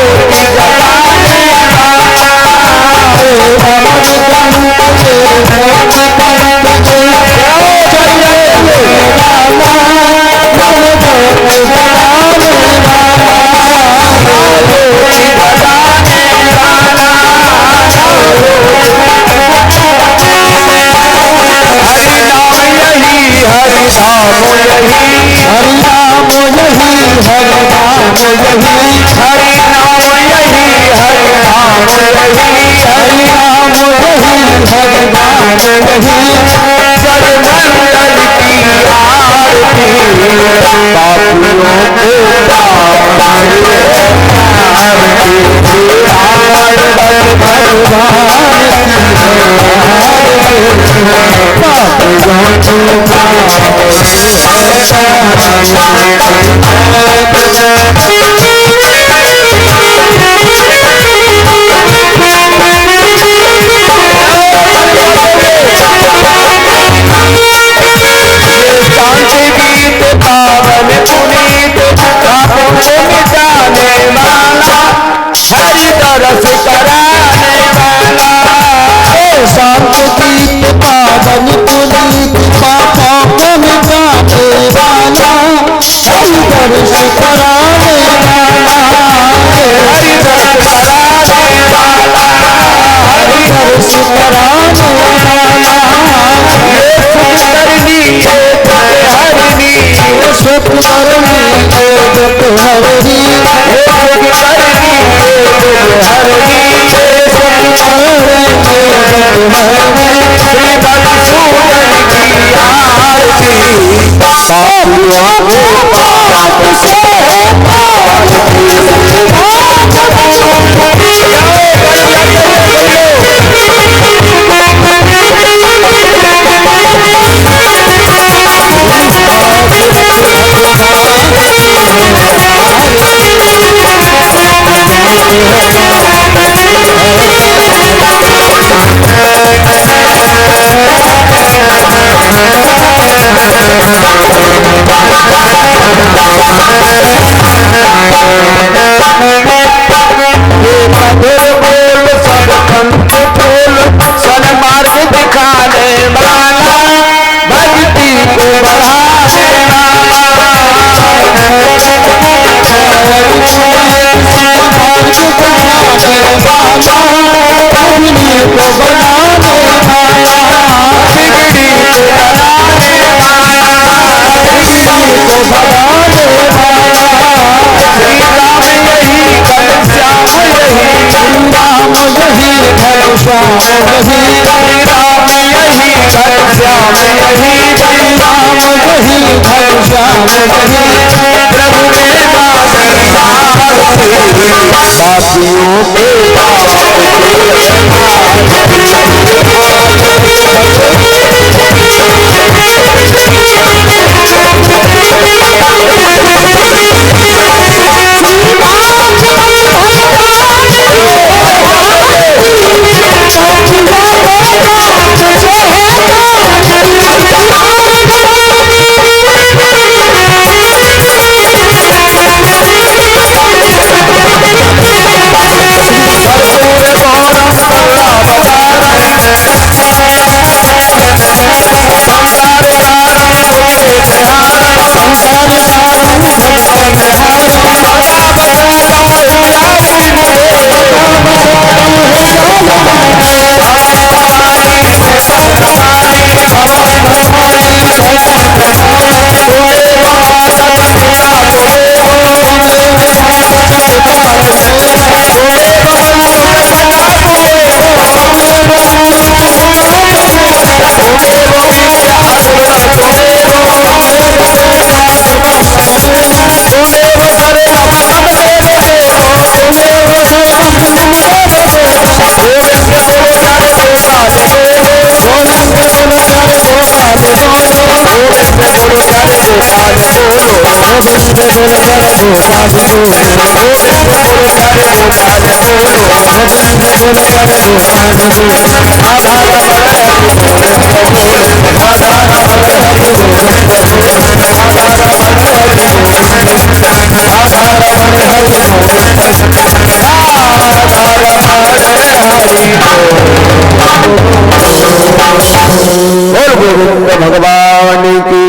भगवान की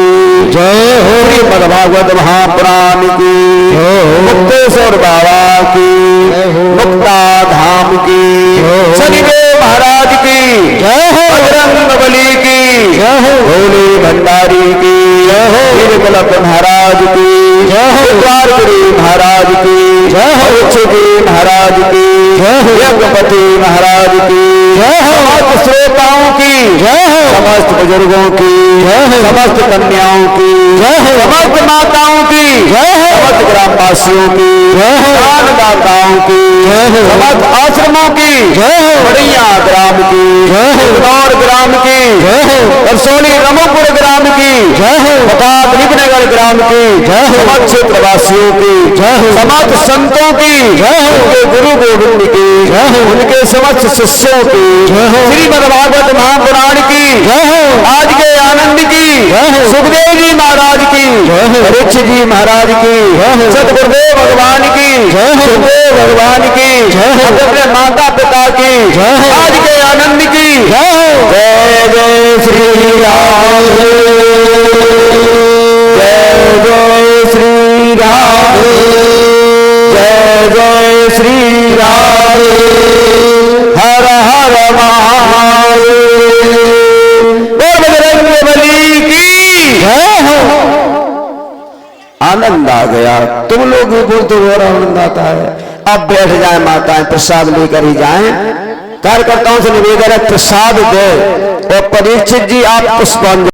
जय हो। भागवत महापुराण की मुक्तेश्वर बाबा की मुक्ता धाम की शनिदेव महाराज की जय हो। बजरंग बली की जय हो। भोले भंडारी की जय हो। वीरकल्प महाराज की जय हो। द्वारपुरी महाराज की जय हो। उच्चगी महाराज की जय हो। यज्ञपति महाराज की जय हो। समस्त श्रोताओं की जय हो। समस्त बुजुर्गों की जय हो। समस्त कन्याओं की जय हो। समस्त माताओं की जय हो। समस्त ग्रामवासियों की, दानदाताओं की, समस्त आश्रमों की, बढ़िया ग्राम की, इंदौर ग्राम की, रसोली रमोपुर ग्राम की, तथा दिलीपनगर ग्राम की, समस्त क्षेत्रवासियों की, समस्त संतों की, उनके गुरु गोविंद की, उनके समस्त शिष्यों की, श्रीमद् भागवत महापुराण की, आज के आनंद की, सुखदेव जी महाराज की, परीक्षित जी महाराज की, सतगुरुदेव भगवान की, सुखदेव भगवान की, अपने माता पिता की, आज के आनंद की। जय जय श्री राम, जय जय श्री राम, जय जय श्री राम, हर हर महादेव, बजरंगबली की आनंद आ गया। तुम लोग भी बोलते हो और आनंद आता है। अब बैठ जाए माताएं, प्रसाद लेकर ही जाएं। कार्यकर्ताओं से निवेदन है प्रसाद दे। और परीक्षित जी आप पुष्पांजलि